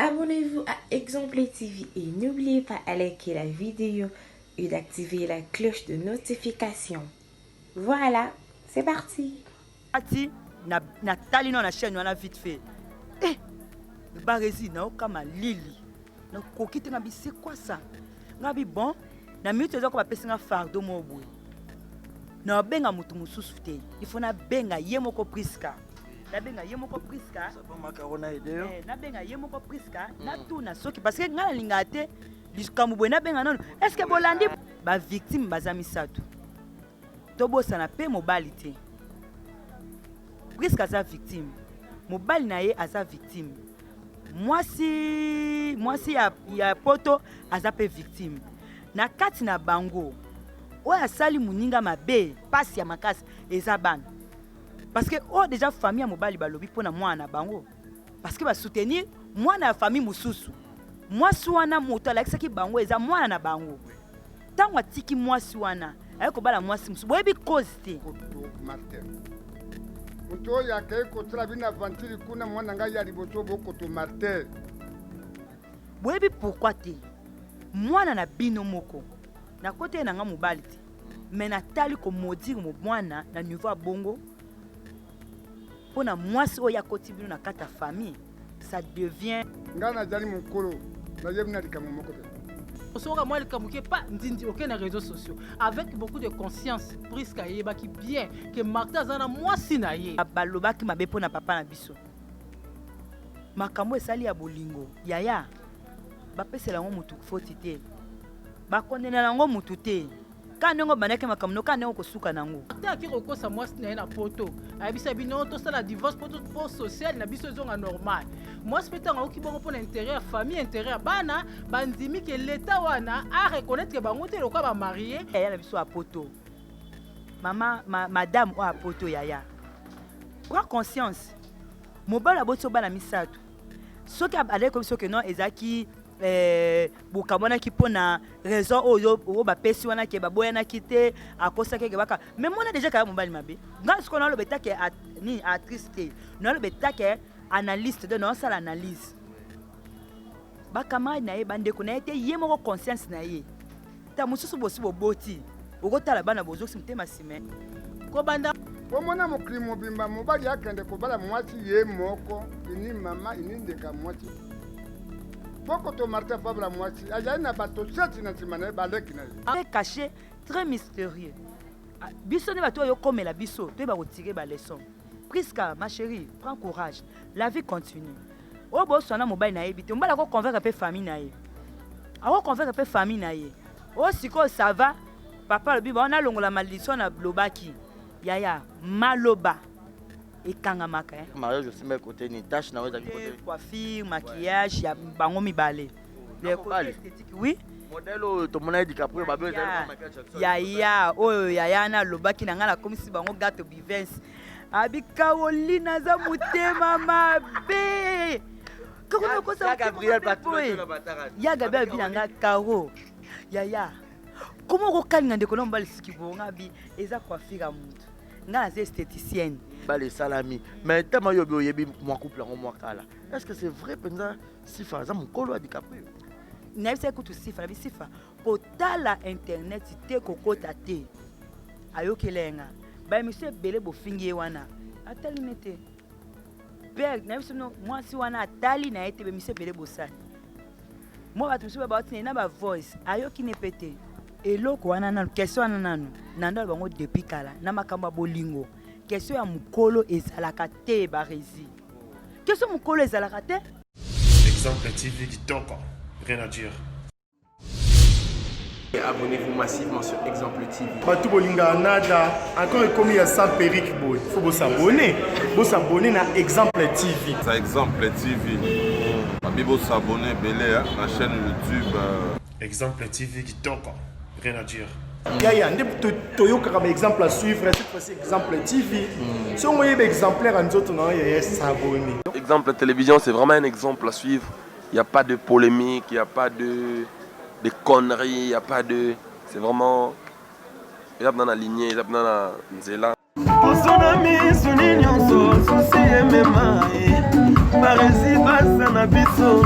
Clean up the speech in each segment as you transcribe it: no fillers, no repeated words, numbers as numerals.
Abonnez-vous à Exemple TV et n'oubliez pas de liker la vidéo et d'activer la cloche de notification. Voilà, c'est parti. Na tali na chaîne wana vite fait. Eh, barezi na okama lili. Na kokite ngabi c'est quoi ça? Ngabi bon, na minute ezoko ba pesinga fardo mo boy. Na benga mutu mususu te. Il faut na benga yemoko priska. Na benga yemoko priska. Ça pas macarona idée. Na benga yemoko priska. Na tuna soki parce que ngala lingate likambo boy na benga non. Est-ce que bolandi ba victime bazami satu? Tobo sana pe mobilité. Priska sa victime. Mobile na ye aza victime. Mwasi ya poto aza pe victime. Na kati na bango. Oya sali muninga mabe, pasi ya makasi eza bana. Parce que déjà famille ya mobali balobi pona mwana bango. Parce que ba soutenir mwana ya famille mususu. Mwasi wana moto alakisaki bango eza mwana na bango. Tango atiki mwasi wana, ayeko bala mwasi mususu. Boyebi cause te. Martin. Muto ya ke kotra bina vantili kuna mwana nga ya liboto boko to Martin. Boyebi pourquoi te? Mwana na bino moko. Na kote na nga mobali te. Mais natali ko modire mo mwana na niveau ya bongo. Pona mwasi oya koti bino na kata famille, ça devient nga na jali mukolo na yebina likamu moko te. Osoka moi likamuke pas ndindi aucun des réseaux sociaux avec beaucoup de conscience Priska yebaki bien que Martin azana mwasi na ye. Balobaki mabe pona papa na biso. Makambo esali ya bolingo. Yaya. Bapesela ngo mutu foti te. Bakondena nango mutu te. Kanengo baneke makamno kanengo kosuka nango. Ta ki kokosa mwasi na ye na poto. Ayebisa bino to sala divorce pour social na biso zonga normal. Mwasi petanga oki bongo pour l'intérêt famille intérêt bana bandimi que l'état wana a reconnaître que bango te lokwa ba marié. Yaya na biso a poto. Madame o a poto yaya. Prends conscience. Mobala boto bana misato. Soki abale comme soki non ezaki bokamona ki pona raison oyo ba pesi wana ke baboya na kite akosa ke baka mais mona déjà ka mobali mabe nga ce qu'on a le beta ke ni triste non le beta ke analyste de non ça l'analyse baka mai na ye bande ko na ete ye moko conscience na ye ta mususu bosi boboti okotala bana bozo simtema sime ko banda Pomona muklimo bimba mobali yakende ko bala mwati ye moko ini mama ini ndeka mwati. Boko to Martin Pabla mwati ayana bato chati na timana baleki na. Avec caché très mystérieux. Biso ne bato yo comme la biso, tu vas retirer ba leçon. Priska ma chérie, prends courage. La vie continue. O bo sona mobile na ebité, mbala ko convaincre pe famille na ye. Ako convaincre pe famille na ye. O siko ça va. Papa le biba on a longola malédiction na blobaki. Yaya maloba. Et kangamaka hein. Mariage aussi mes côté ni tâche na côté. Coiffure, maquillage, ya bango mibale. Les côtés esthétiques oui. Modèle to mona DiCaprio ba bezo yaya oyo yaya na lobaki na ngala komisi bango gato bivens. Abi Carolina za mutema mabe. Kako ko sa Gabriel Patron na batara. Ya Gabriel binanga Caro. Yaya. Comment ko kalinga ndeko na mbali sikibonga bi eza coiffure mutu. Nga za esthéticienne. Les salami mais tellement yo yebi moi couple en moi kala est-ce que c'est vrai penza sifa za mukolo DiCaprio na bisa kutu sifa na bisifa potala internet te kokota te ayokelenga ba monsieur bele bofingi wana atali nete père na biso no mwasi wana atali na ete be monsieur bele bosani mo batu biso ba otine na ba voice ayoki ne pete eloko wana na question wana nanu nando bango depuis kala na makamba bolingo question ya mukolo ezalaka te barezi question mukolo ezalaka te. Exemple TV Kitoko, rien à dire. Abonnez-vous massivement sur Exemple TV. Batou bolinga nada, encore comme il y a ça Peric boy. Faut vous s'abonner. Vous s'abonner à Exemple TV. Ça Exemple TV. Vous s'abonner belé à la chaîne YouTube. Exemple TV Kitoko, rien à dire. Yaya, un exemple à suivre, cette fois-ci Exemple TV. Si on voit exemplaire en autres, non, il y a s'abonner. Exemple télévision, c'est vraiment un exemple à suivre. Il n'y a pas de polémique, il n'y a pas de conneries, il n'y a pas de... C'est vraiment... Il y a dans la lignée, il y a dans la nzela. barezi basa na biso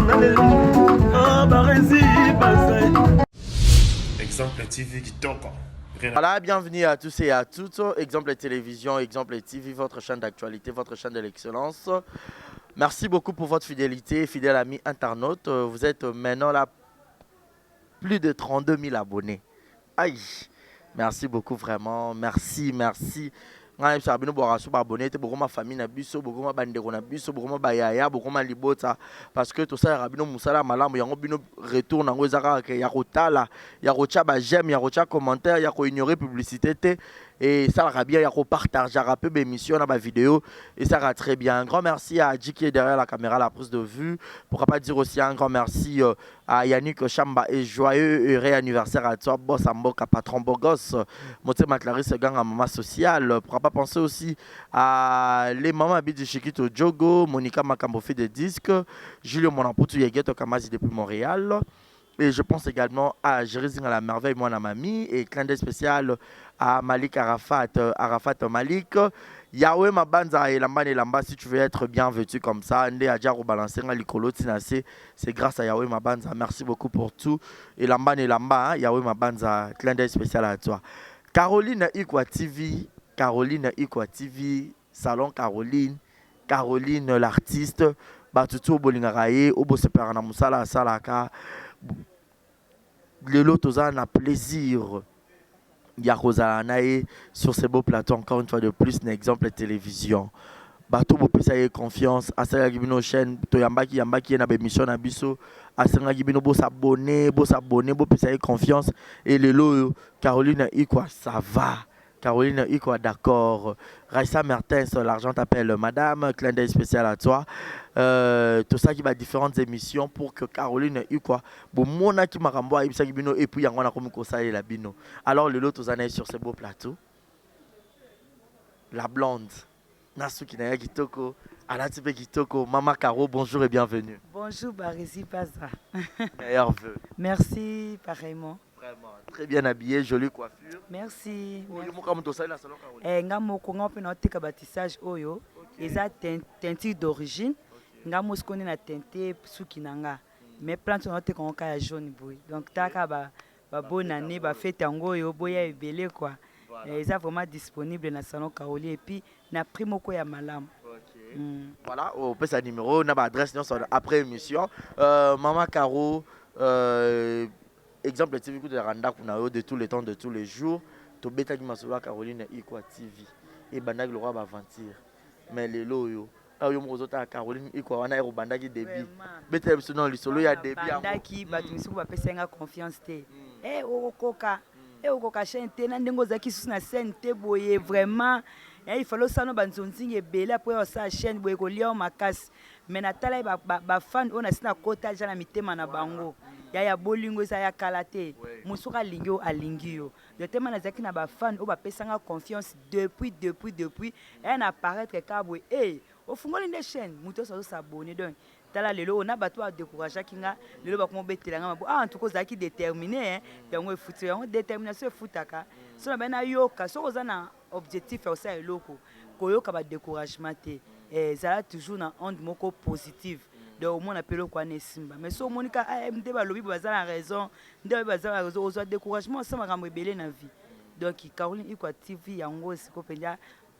barezi basa. Exemple TV qui toque. Voilà, bienvenue à tous et à toutes. Exemple Télévision, Exemple TV, votre chaîne d'actualité, votre chaîne de l'excellence. Merci beaucoup pour votre fidélité, fidèles amis internautes. Vous êtes maintenant là, plus de 32 000 abonnés. Aïe, merci beaucoup vraiment. Merci, merci. Ngana biso abino bora so abonné te beaucoup ma famille na biso beaucoup ma bandeko na biso beaucoup ma bayaya beaucoup ma libota parce que tout ça rabino musala malamu yango bino retour nango ezaka ke ya kotala ya kocha ba j'aime ya kocha commentaire ya ko ignorer publicité te et ça la bien ya ko partager rapper be émission na ba vidéo et ça va très bien. Un grand merci à Adji qui est derrière la caméra, la prise de vue. Pourquoi pas dire aussi un grand merci à Yannick Chamba et joyeux heureux anniversaire à toi boss Amboka patron beau gosse Motema Clarisse gang à maman sociale. Pourquoi pas penser aussi à les mamans Abidi Chiquito Djogo, Monica Makambo fait des disques, Julio Monamputu Yegeto Kamazi depuis Montréal. Et je pense également à Jérézine à la merveille, moi la mamie, et clin d'œil spécial à Malik Arafat, Arafat Malik. Yahweh Mabanza et Lamba, si tu veux être bien vêtu comme ça, Ndé Adjaro Balancer, c'est grâce à Yahweh Mabanza. Merci beaucoup pour tout. Et Lamba, Yahweh Mabanza, clin d'œil spécial à toi. Caroline Ikwa TV, Salon Caroline, Caroline l'artiste, Batutu Bolingaraye, Obo Seperana Moussala Salaka. Le lot a plaisir. Yakozalanae sur ces beaux plateaux, encore une fois de plus, un exemple de télévision. Bateau pour payer confiance. À ce gibino chaîne, Toyambaki Yambaki na bémission na biso. À ce gibino beau s'abonner, beau payer confiance. Et le lot, Caroline Ikwa, ça va. Caroline Ikwa, d'accord. Raissa Mertens, l'argent t'appelle madame. Clin d'œil spécial à toi. Tout ça qui va différentes émissions pour que Caroline Ikwa, bon, mona qui m'a renvoyé, et puis il y a un comme ça et la bino. Alors, le lot, tous années sur ce beau plateau. La blonde, Nasuki Naya Kitoko, Anatipe Kitoko, Mama Caro, bonjour et bienvenue. Bonjour, Barisi Paza. Meilleurs vœux. Merci, pareillement. Vraiment, très bien habillé, jolie coiffure. Merci. Merci. Oyo, eza teinture d'origine. Nga moskone na teinte suki nanga. Mais plante on te konka ya jaune boy. Donc taka ba bonne année, ba fête yango yo boya ebele quoi. Eza vraiment disponible na salon Kaoli et puis na primo ko ya malam. Voilà, on peut sa numéro, na ba adresse après émission. Maman Caro, exemple TV de Randa Kunao de tous les temps, de tous les jours. To beta qui masola Caroline Ikwa TV. Et bandag le roi va aventir. Mais les loyo. Ah yo mo zota Caroline Ikwa wana ero bandaki débit. Beta non li solo ya débit. Bandaki batumisi ko bapesenga confiance te. Okoka. Okoka chente na ndengo zaki susu na scène te boye vraiment. Il fallait ça no banzonzingi ebele après ça chaîne boye ko lia makasi. Mais na tala ba fan on a sina kota jana mitema na bango. Ya bolingo za ya kalate musuka lingio alingio de tema na zaki na ba fan o ba pesanga confiance depuis et na apparaître kabwe au fungoli de chaîne muto so s'abonner donc tala lelo on a bato a décourager kinga lelo ba ko betelanga mabo en tout cas zaki déterminé yango e futur yango détermination e futaka so na bana yoka so za na objectif au ça eloko koyoka ba découragement te ça toujours na onde moko positive. Donc, on appelle le Kwane Simba. Mais si on a la raison, on a découragement, ça m'a rebellé dans la vie. Donc, Caroline Ikwa TV,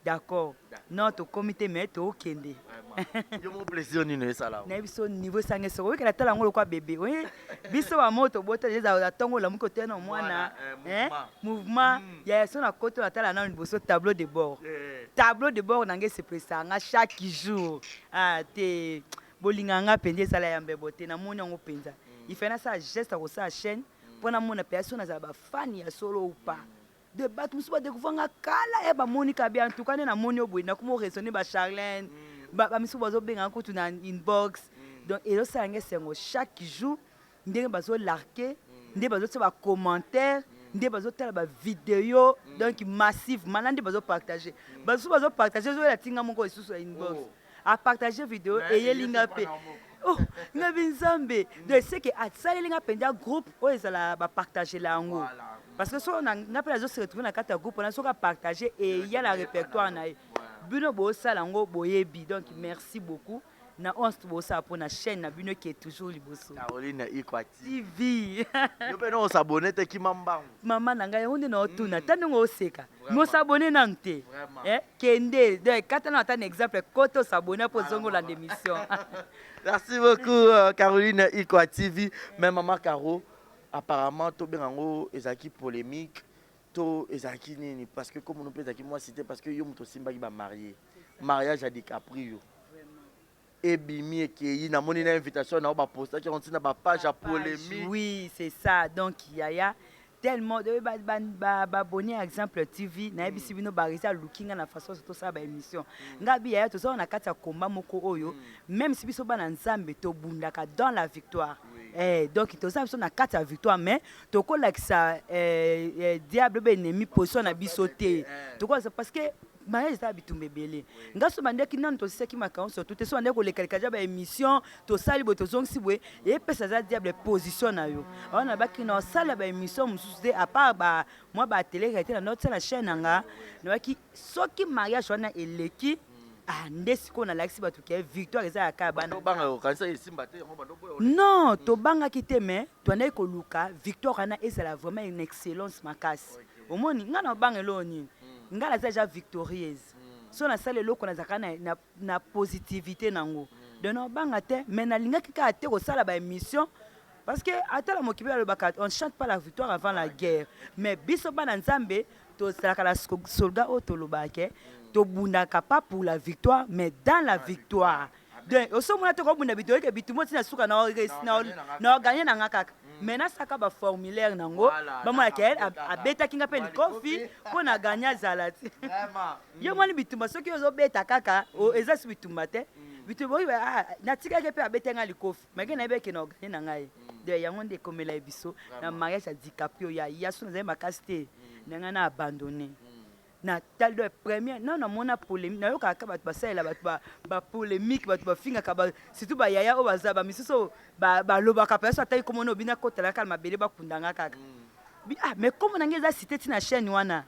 d'accord. Notre comité met au Kende. Je me plaisir de ça là. Niveau 5 so oui que la tala ngolo kwa bébé oui biso wa moto bota za tongo la muko tena mwana mouvement ya so na koto la tala na liboso tableau de bord nange se presanga chaque jour te bolinganga pende sala ya mbebote na moni ngo penza il fait na ça geste ko sa chaîne pour na mona personne za ba fan ya solo ou pas de bat musuba de kuvanga kala e ba monika bien en tout cas na moni obwe na kuma raisonner ba Charlène ba misuba zo benga ko tuna inbox donc et ça ngé sengo chaque jour ndenge bazo larquer ndenge bazo te ba commentaire ndenge bazo tala ba vidéo donc massif manande bazo partager bazo partager zo la tinga moko isusu inbox à partager vidéo et yelinga pe oh ngabi nzambe donc c'est que atsali linga penda groupe o ezala ba partager la ngo parce que so on a pas les se retrouver na kata groupe on a so ka partager et il y a la répertoire na bino bo sala ngo boyebi donc merci beaucoup na 11 tobosa pour na chaîne na bino qui est toujours liboso Caroline Ikwati TV yo pe no s'abonner te ki mambango mama na ngai onde na otuna tano ngo oseka mo s'abonner na nte kende de katana ata un exemple koto s'abonner pour zongo la démission. Merci beaucoup Caroline Ikwati TV. Mais maman Caro apparemment to bengango ezaki polémique to ezaki nini parce que comme on peut ezaki moi cité parce que yo muto simba ki ba mariage à DiCaprio et bimi et qui na moni na invitation na ba poster qui continue ba page à polémique. Oui, c'est ça. Donc il y a tellement de abonné exemple TV na ebisi bino barisa looking na façon tout ça ba émission. Ngabi ya to ça na kati ya combat moko oyo même si biso ba na nzambe to bundaka dans la victoire. Donc to ça biso na kati ya victoire mais to ko like ça diable be ennemi position na biso te. To ko parce que mariage ça bitumbe belé ngaso bande ki nan to seki makan surtout te so ande ko lekalika ja ba émission to sali bo to zong sibwe et pesa za diable position na yo on a ba ki na sala ba émission mususu à part ba moi ba télé réalité na notre la chaîne nga na ba ki soki mariage wana eleki ndesi ko na laxi ba to ke victoire eza ka bana banga o kanisa esimba te non to banga ki te mais to na ko luka victoire na ezala vraiment une excellence makasi au moni ngana banga loni ngala déjà victorieuse so na sale loko na zakana na positivité nango de no banga te mais na linga kika te ko sala ba émission parce que atala mokibe le bakat on chante pas la victoire avant la guerre mais biso bana nzambe to sala la soldat o to lobake to bundaka pas pour la victoire mais dans la victoire donc au somo na to ko bunda bito ke bitumo tina suka na gagner na ngaka maintenant saka ba formulaire nango ba mona ke abeta kinga pe likofi ko na gagner zalati vraiment yo moni bitumba soki ozo beta kaka o eza si bitumba te bitumba na tika ke pe abeta nga likofi mais ke na be ke na gagner na ngai de yango nde komela biso na mariage a DiCaprio ya so na makasite nga na abandonné na tal de première non na mona polémique na yo kaka bat basela bat ba polémique bat ba finga ka ba surtout ba yaya o bazaba misuso ba loba ka pesa tayi comme no bina kotela kalma bele ba kundanga kaka mais comme na ngeza cité tina chaîne wana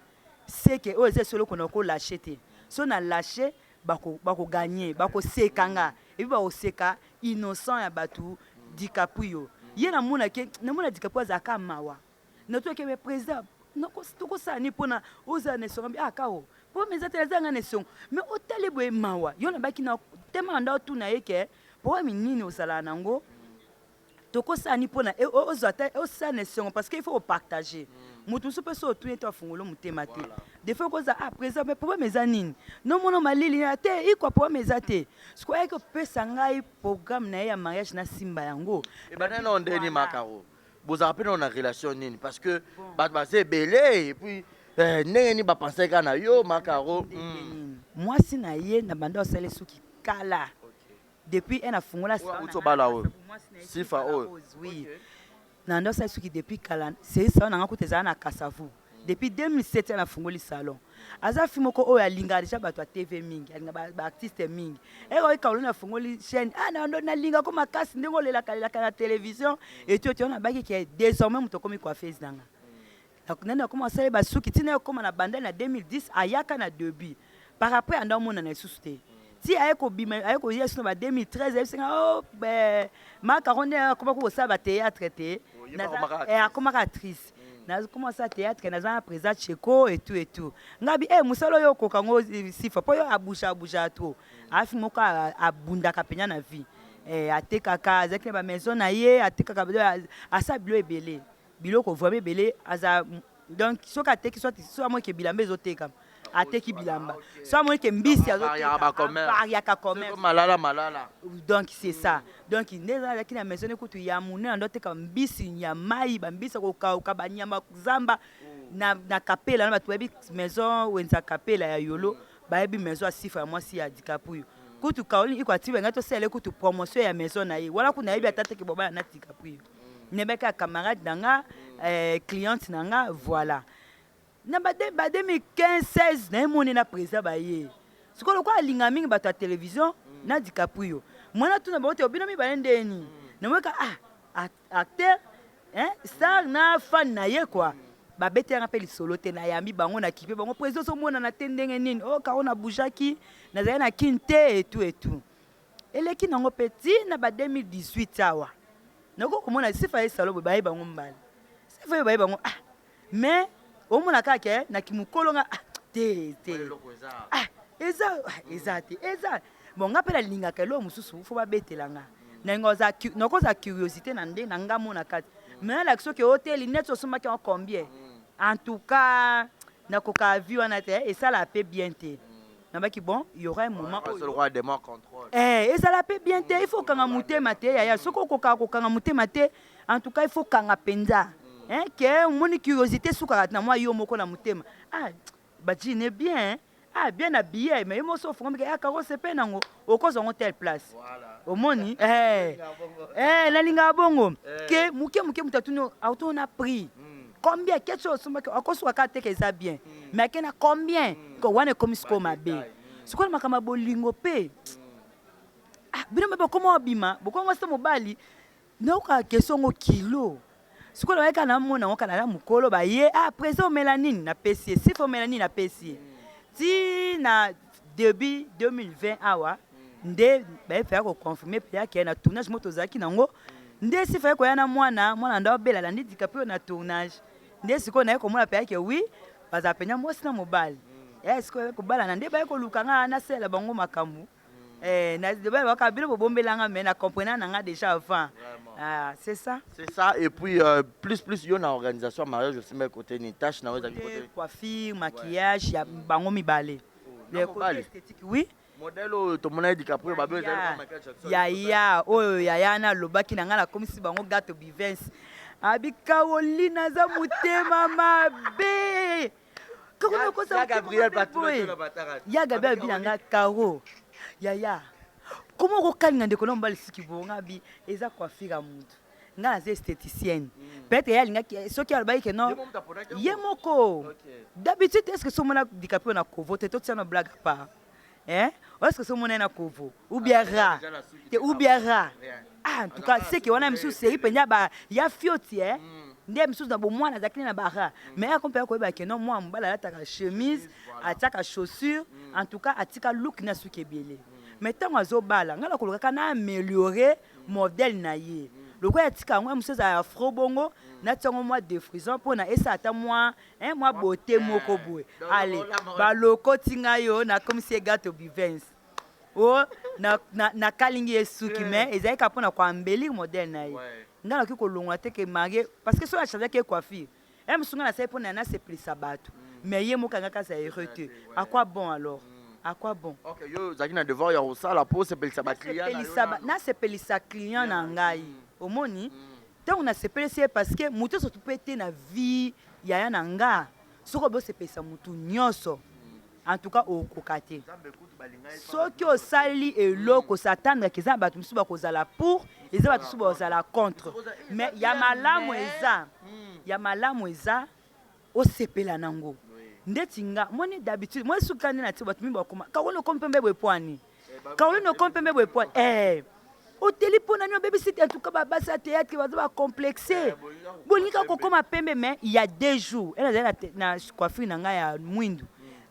c'est que o eze solo kono ko lâcher te so na lâcher ba ko gagner ba ko sekanga et puis ba o seka innocent ya batu DiCaprio ye na mona DiCaprio zaka mawa na to ke me président non ko ça ni pona oza ne so kao po mes ateleza ne so mais otale boye mawa yo na baki na tema ndo tu na yeke po mi nini osala nango to ko ça ni pona oza te o ça ne so parce qu'il faut partager mutu so peso tu eto fungolo mutema te des fois ko za présent mais po mes anini non mono malili na te iko po mes ate sko eko pesa ngai programme na ya mariage na simba yango e banana ondeni makaro vous appelez on a relation nini parce que bah c'est belé et puis neni ba penser kana yo makaro moi si na ye na banda osale suki kala depuis en a fungola ça to bala o sifa o oui na ndo osale suki depuis kala c'est ça na ngakuteza na kasavu depuis 2007 en a fungoli salon aza fimoko o ya linga déjà bato TV mingi alinga ba artiste mingi eko ikaulu na fungoli chaîne na ndo na linga ko makasi ndingo lela kala na télévision et tu on a baki qui est désormais muto komi coiffeuse nanga na commencé ba suki tina comme na banda na 2010 ayaka na début par après ndo mona na susute si ayeko bima ayeko yesu na 2013 ayeko oh ben makaronde comme ko sa ba théâtre te na akoma actrice na commencé à théâtre na za présent cheko et tout ngabi musalo yo kokango sifa po yo abusha to afi moko abunda kapenya na vie atekaka azaki ba maison na ye atekaka asa bilo ebele biloko vraiment ebele aza donc soka teki soit moi ke bilamba ezoteka ateki bilamba soit moi ke mbisi azoteka pariaka comme malala donc c'est ça donc ndeza yaki na maison ekutu ya munene ndoteka mbisi ya mai ba mbisi ko ka banyama zamba na kapela na batu bebi maison wenza kapela ya yolo ba bebi maison asifa moi si ya DiCaprio kutu kaoli iko atiba ngato sele kutu promotion ya maison na ye wala kuna yebi atateki boba na DiCaprio nebeka camarade nanga cliente nanga voilà na ba 2015 16 na moni na président ba ye sikolo kwa linga mingi bato ya télévision na DiCaprio mwana tu na bote obino mi ba ndeni na mweka acteur star na fan na ye quoi ba bete nga pe lisolo te na yambi bango na kipe bango président so mona na tendenge nini o ka ona bujaki na zaya na kinte et tout eleki nango petit na ba 2018 awa nako komona sifa esalo bo baye bango mbala sifa baye bango mais omona kaka na kimukolonga te eza bon ngapela lingaka lo mususu fo ba betelanga nakoza curiosité na nde na nga mona kati mais la question que hôtel net osoma ki en combien en tout cas nakoka vu wana te et ça la paix bien te nabaki bon il y aura un moment où le roi des morts contrôle et ça la paix bien te il faut kanga mutema te ya soko ko kanga mutema te en tout cas il faut kanga penza que mon curiosité souka na moi yo moko na mutema baji ne bien bien habillé mais moi sauf comme que karo c'est pe nango au cause on telle place au moni la linga bongo que muke mutatuno auto na prix combien quelque chose à cause wa kate que ça bien mais que na combien ko wana comme ce ko mabe ce ko makama bolingo pe bino mebe comment abima boko ngwa mobali na ka question au kilo ce ko la kana mona on kana la mukolo ba ye présent mélanine na PC si faut mélanine na PC si na début 2020 awa nde ba faire ko confirmer pe ya na tournage moto zaki nango nde si fa ko yana mwana ndo bela la ndi DiCaprio na tournage nde siko na ko mona pe ya oui baza penya mwasi na mobali siko ko bala na nde ba ko lukanga na sela bango makambu na de ba ka bilo bombelanga mais na comprendre nga déjà avant c'est ça et puis plus yo na organisation mariage aussi mais côté ni tâche na côté coiffure maquillage ya bango mibale le côté esthétique oui modèle to mona DiCaprio ba be ya oyo ya na lobaki na nga na komisi bango gato bivens abikawolina za mutema mabe comment ko ça Gabriel Patoué ya Gabriel bilanga karo ya comment ko kalinga ndeko lombali sikibonga bi eza coiffure mutu nga na esthéticienne peut-être ya linga soki albayi ke non yemoko d'habitude est-ce que somona DiCaprio na kovote to tsana blague pas est-ce que somona na kovo ou bien rare en tout cas c'est que on a monsieur série penya ba ya fioti ndé monsieur na bo mwana zakini na bara mais a compare ko ba ke non moi mbala la ta chemise ataka chaussure en tout cas atika look na suki biele mais tant azo bala ngala ko loka na améliorer modèle na ye loko atika ngwa monsieur za afro bongo na tango moi de frison pour na esa ata moi moi beauté moko boue allez ba loko tinga yo na comme si gato bivens na kalingi esuki mais ezali ka pona kwa embellir modèle na ye ngala ki ko longwa te ke marié parce que so a changer ke coiffure sunga na sai pona na se plisa bato mais ye mokanga ka sa hérité à quoi bon alors à quoi bon OK yo zaki na devoir ya osala po se pelisa ba client na se pelisa client na ngai omoni tant on a se pelisa parce que muto so tupete na vie ya na nga soko bo se pelisa mutu nyoso en tout cas au kokate soki osali eloko s'attendre que ça bato misuba kozala pour eza bato misuba kozala contre mais ya malamu eza osepela nango ndeti nga moni d'habitude moi sukani na ti bato mimba koma kaolo kompembe bwepwani oteli pona nyo baby sit en tout cas basa théâtre baza ba complexé bolinga kokoma pembe mais il y a 2 jours elle na coiffure na nga ya mwindu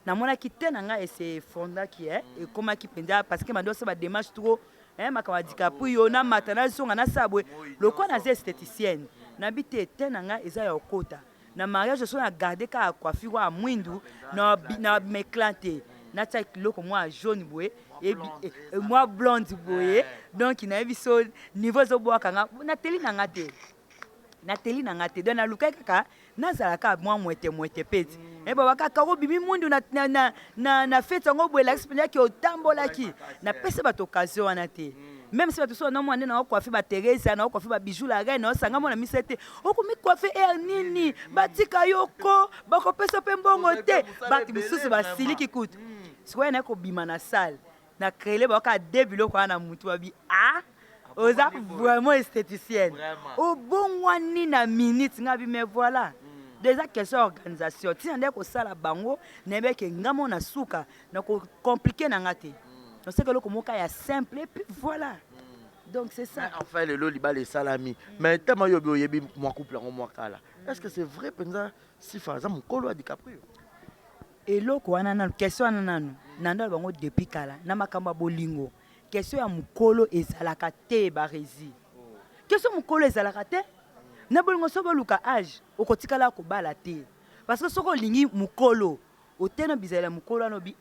na mona kite na nga ese fonda ki et koma ki penda parce que mando ba démarche trop makama DiCaprio na matana songa na sabwe loko na esthéticienne na bité te na nga eza ya okota na mariage so na garder ka coiffure a mwindu na m'éclater na ta loko moi jaune boye et moi blonde boye donc na biso niveau zo boa kanga na teli na nga te donc na luka kaka nazala ka moi mwete peti baba kaka ko bimi mundu na fête ngo boye l'expérience ki otambola ki na pese ba occasion wana te même si bato so na mwana na coiffer ba Teresa na coiffer ba bijou la reine na sanga mona misete oko mi coiffer nini batika yoko bako pesa pe mbongo te bati bisusu ba siliki kutu sikoya na ko bima na salle na créer ba ka débilo kwa na mutu abi oza vraiment esthéticienne au bon wani na minute ngabi mais voilà déjà question organisation ti ndé ko sala bango nebe ke ngamo na suka na ko compliqué na ngate on sait que le komoka ya simple et puis voilà donc c'est ça enfin le loliba les salami mais tellement yo yebi moi couple en moi kala est-ce que c'est vrai penza si par exemple kolo DiCaprio et loko wana na question wana nanu nando bango depuis kala na makamba bolingo question ya mukolo ezalaka te barezi. Question mukolo ezalaka te. Na bolingo so baluka âge okotikala kobala te. Parce que soko lingi mukolo otena bizala mukolo anobi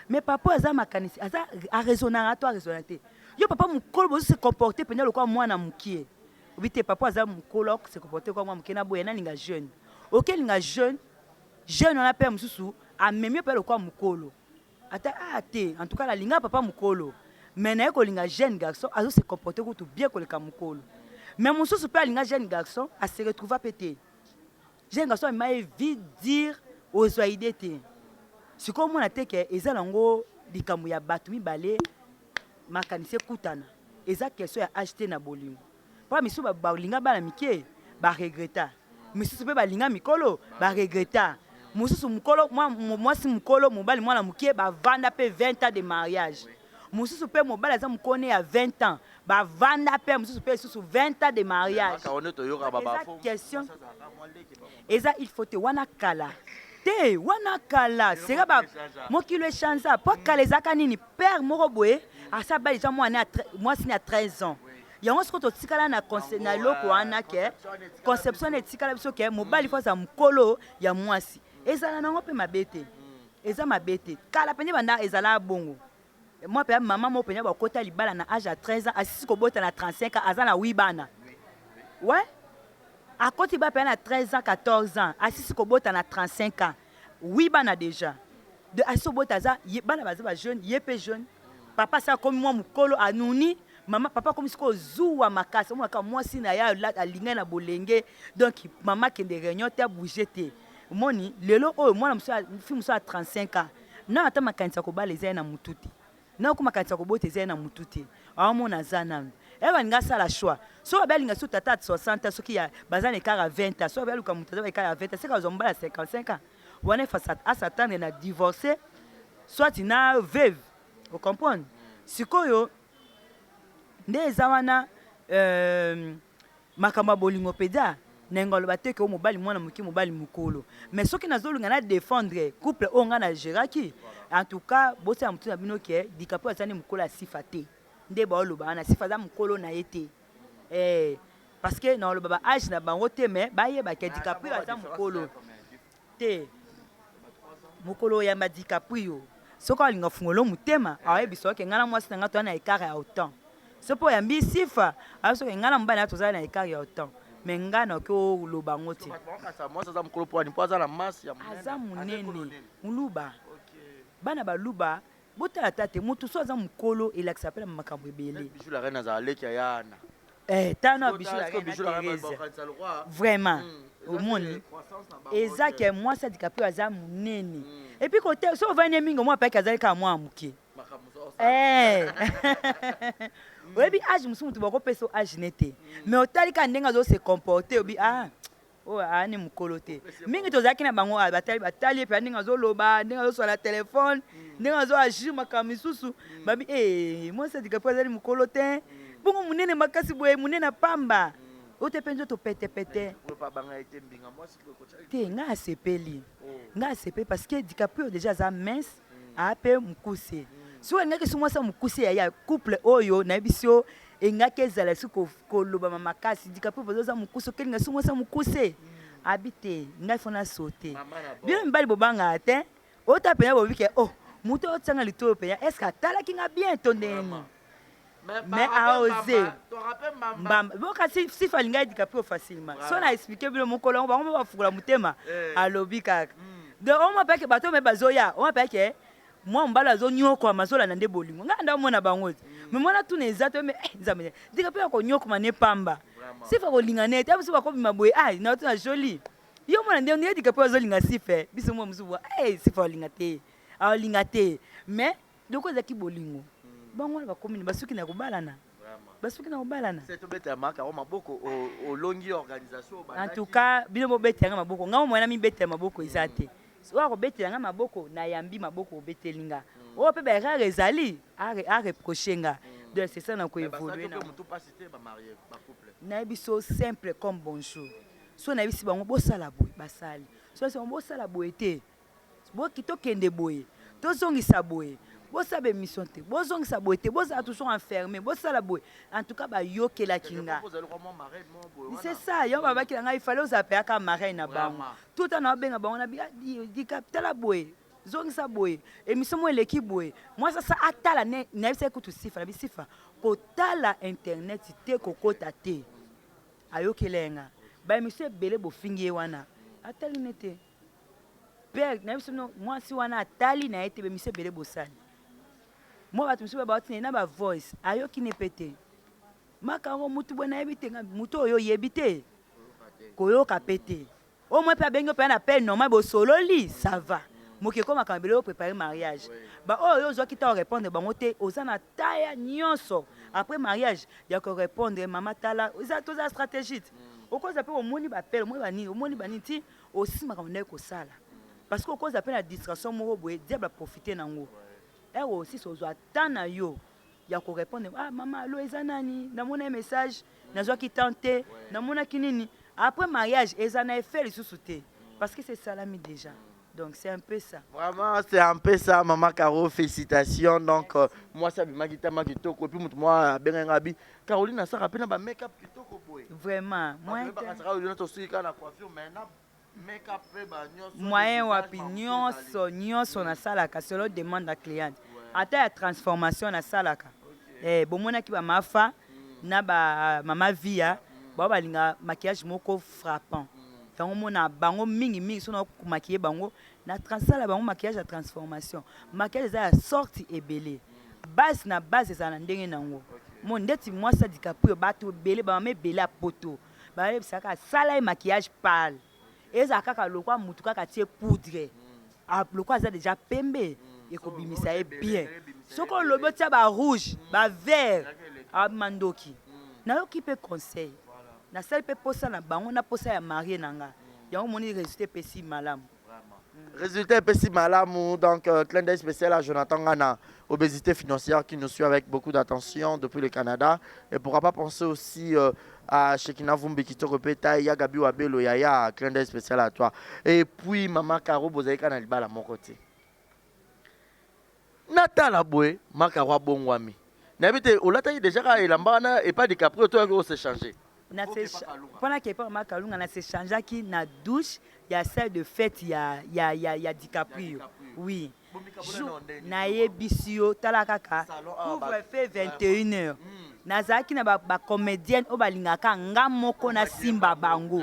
mais papa aza makanisi aza a raisonner toi raisonner te. Yo papa mukolo bozo se comporter pendant le quoi mwana mukie. Obite papa aza mukolo se comporter comme moi mukena boyena linga jeune. OK linga jeune on a peur mususu a même pas le quoi mukolo. Ata te en tout cas la linga papa mukolo. Mais na ko linga jeune garçon azo se comporter tout bien ko le mukolo. Mais mususu pas linga jeune garçon a se retrouver pété. Jeune garçon il m'a vite dire aux oidete. Si comme on a te que ezalango likamu ya batu mibale makanise kutana. Eza question ya acheter na bolingo. Pas misu ba linga bala mike ba regretta. Misu pe ba linga mikolo ba regretta. Mususu mukolo moi si mukolo mobali mwana mukie ba vanda pe 20 ans de mariage. Mususu pe mobali za mukone ya 20 ans ba vanda pe mususu pe susu 20 ans de mariage. Eza question. Eza il faut te wana kala. Te wana kala sera ba mokilo change pas kala zaka nini père moko boye asa ba déjà moi si na 13 ans. Yango siko to tikala na conseil na loko wana ke conception etikala biso ke mobali faut za mukolo ya mwasi. Ezala nango pe mabete. Eza mabete. Kala penye banda ezala bongo. Moi pe maman mo penye ba kota libala na âge à 13 ans asisi ko bota na 35 ans azana 8 bana. Ouais. À côté ba penye na 13 ans 14 ans asisi ko bota na 35 ans. 8 bana déjà. De asisi bota za bana baza ba jeune, yepé jeune. Papa ça comme moi mukolo anuni. Maman papa comme si ko zuwa makasi moi si na ya la alinga na bolenge donc maman qui de réunion te bouger te moni lelo oh moi film so à 35 ans na ata makanisa ko ba les na mututi na ko makanisa ko bote na mututi amona zana eba nga sala choix so ba linga so tata 60 so ki ya bazana kara 20 ans so ba luka mutata ba kara 20 ans c'est quand on ba 55 ans on est face à s'attendre na divorcer soit na veuve vous comprenez sikoyo ndeza wana makamba bolingo peda nengolo bateke o mobali mwana muki mobali mukolo mais soki nazolunga na défendre couple onga na Géraki en tout cas bosa mutu na bino ke dikapo azani mukolo asifate nde ba oloba na sifa za mukolo na yete parce que na oloba ba âge na bango te mais ba yeba ke dikapo aza mukolo te mukolo ya ma dikapo yo soko alinga fungolo mutema ayebiso ke ngana mwasi nga to na écart ya autant. C'est pour yambi sifa aso ngana mbana to za na écart ya autant mais ngana ko loba ngoti moi ça za mukolo po ani po za na masse ya aza munene muluba bana baluba botala tate mutu so za mukolo il s'appelle makambo ebele bijou la reine za leki yana tana bijou la reine vraiment au monde eza ke moi ça dikapi aza munene et puis côté so vanye mingo moi pa kazali ka moi amuke Webi âge musu mutu bako peso âge nete mais otali ka ndenga zo se comporter obi ani mukolo te mingi tozaki na bango batali pe ndenga zo loba ndenga zo sur la téléphone ndenga zo agir makamisusu babi moi ça dikapi azali mukolo te bongo munene makasi boye munene pamba ote penjo to pete te nga asepeli parce que dikapi déjà za mince a pe mukuse so ngaki so mwasa mukuse ya couple oyo na bisio engaki ezala siko koloba makasi dikapi boza mukuse kelinga so mwasa mukuse habite ngai fona sauter bien mbali bobanga te ota penya bobike muto otsanga litoro penya est-ce que tala kinga bien tondeni mais a osé mbamba boka si falinga dikapi facilement so na expliquer bilo mokolo bango ba fukula mutema alobi kaka de on m'a pas que bato me bazoya on m'a pas que moi mbala zo nyoko mazola na nde bolingo nga nda mona bango mais mona tu ne zato mais nzambe dikapi ko nyoko mane pamba sifa bolinga nete abiso bako bimaboye na tu na joli yo mona nde on dikapi azolinga sifa biso mo musuwa sifa bolinga te mais doko zaki bolingo bango ba komini basuki na kubalana c'est to beta maka o maboko o longi organisation en tout cas bino bo beta nga maboko nga mo na mi beta maboko izate so ko beta nga maboko na yambi maboko betelinga o pe ba rare ezali a reprocher nga donc c'est ça na ko évoluer na mutu pas citer ba marié ba couple na biso simple comme bonjour so na bisi bango bo sala boy basali so so bo sala boy te bo kitokende boy to zongisa boy bosa be mission te bozong sa boite bosa toujours enfermé bosa la boy en tout cas ba yoke la kinga c'est ça yo baba ki nga il fallait aux appeler ka marraine na bango tout en a benga bango na di capital la boy zong sa boy émission mo l'équipe boy moi ça atala na bisa kutu sifa na bisifa ko tala internet te kokota te ayokelenga ba émission belé bo fingi wana atali nete père na biso moi si wana atali na ete be émission belé bo sali moi ba tumisi ba tine na ba voice ayoki ne pété makango mutu bona yebite mutu oyo yebite koyoka pété au moins pa bengo pa na peine normal bo sololi ça va moke ko makambele préparer mariage ba oyo zo kita répondre bango te ozana taya nyonso après mariage ya ko répondre mama tala oza toza stratégie okoza pe omoni ba pele moi bani omoni bani ti aussi makambo ko sala parce que okoza pe na distraction moko boye diable profiter nango aussi sozo atana yo ya ko répondre ah mama lo ezanani na mona message nazo ki tenter na mona kinini après mariage ezana effet lisusu te parce que c'est salami déjà. Donc c'est un peu ça. Vraiment, c'est un peu ça, Maman Caro. Félicitations. Donc, moi, ça m'a dit que puis moi, ben Rabi, Caroline, ça rappelle un make-up kitoko boy. Vraiment. Moi, moyen wapi nyonso na salaka selon demande à cliente. Ata ya transformation na salaka. Bomona ki ba mafa na ba mama via, ba balinga maquillage moko frappant. Tango mona bango mingi sono maquiller bango na transala bango maquillage à transformation maquillage za sorti ebele base na base za na ndenge nango mon ndeti moi ça DiCaprio bato belé ba me belé a poto ba saka sala maquillage pâle eza kaka lokwa mutu kaka tie poudre a lokwa za déjà pembe et ko bimisa e bien soko lobo tia ba rouge ba vert a mandoki na yo ki pe conseil na sel pe posa na bango na posa ya marié nanga yango moni résultat pesi malamu résultat pesi malamu donc clin d'œil spécial à Jonathan Ngana obésité financière qui nous suit avec beaucoup d'attention depuis le Canada et pourra pas penser aussi à Shekina Vumbi qui te répète ya Gabi Wabelo Yaya clin d'œil spécial à toi et puis Maman Caro bozai kana libala mon côté Natala boy Makaro bongwami n'habite olata déjà ka elambana et pas DiCaprio toi qui se changer. Pendant que Maman Kalunga na se changea qui na douche il y a celle de fête il y a DiCaprio oui na yebisio tala kaka ouvre fait 21h nazaki na ba comédienne o balingaka nga moko na simba bango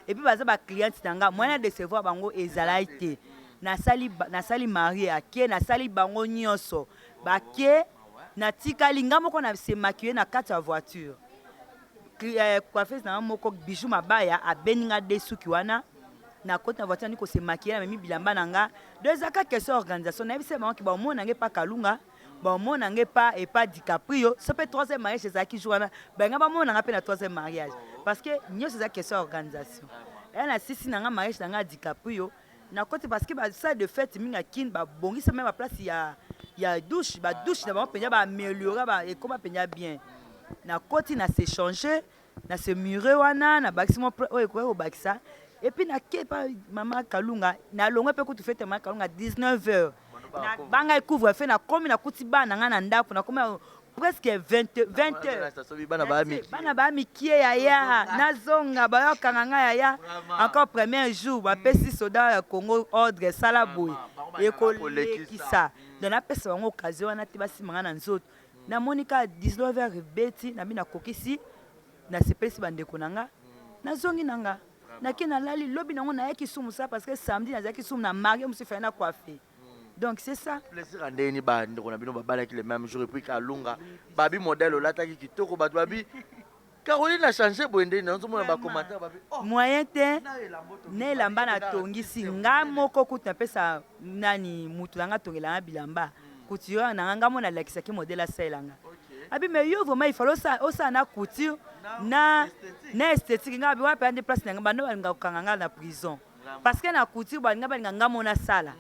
et puis baza ba cliente nanga moyen de recevoir bango ezalaite na sali marié ake na sali bango nyonso bake na tikali nga moko na se maquiller na kati ya voiture coiffeuse na moko bijou mabaya abeninga desuki wana na côté na voiture ni ko se maquiller na mi bilamba nanga deux aka question organisation na bise bango ki ba mona nge pa Kalunga ba mona nge pa et pas DiCaprio ça peut troisième mariage c'est ça qui joue na ba nga ba mona nga pe na troisième mariage parce que nyo c'est ça question organisation et na sisi nanga mariage nanga DiCaprio na côté parce que ba ça de fête minga kin ba bongi ça même à place il y a douche ba douche na ba penya ba améliorer ba et comment penya bien na côté na s'échanger na se muré wana na baximo o baxa et puis na kepa Maman Kalunga na longa pe ko tu fête Maman Kalunga 19h na banga couvre fait na komi na kuti bana nga na ndapo na komi presque 20h bana ba mikie ya na zonga ba yokanga nga ya encore premier jour ba pesi soda ya Congo ordre sala boy et ko lekisa donc na pesa bango occasion na te basimanga na nzoto na monika 19h beti na bina kokisi na sepesi bandeko nanga na zongi nanga na kina lali lobi nango na yaki sumu ça parce que samedi na zaki sumu na marié monsieur fait na coiffé donc c'est ça plaisir andeni ba ndeko na bino babala ki le même jour et puis Kalunga babi modèle olataki kitoko ba babi Caroline a changé boende na nzo mona ba commentaire babi moyen te ne lamba na tongisi nga moko kuta pesa nani mutu langa tongela bilamba couture na nga mona lekisa ki modèle a selanga abi mais yo vraiment il faut ça na couture na esthétique nga bi wa pa ande place nga bando nga kanga na prison parce que na couture ba nga mona sala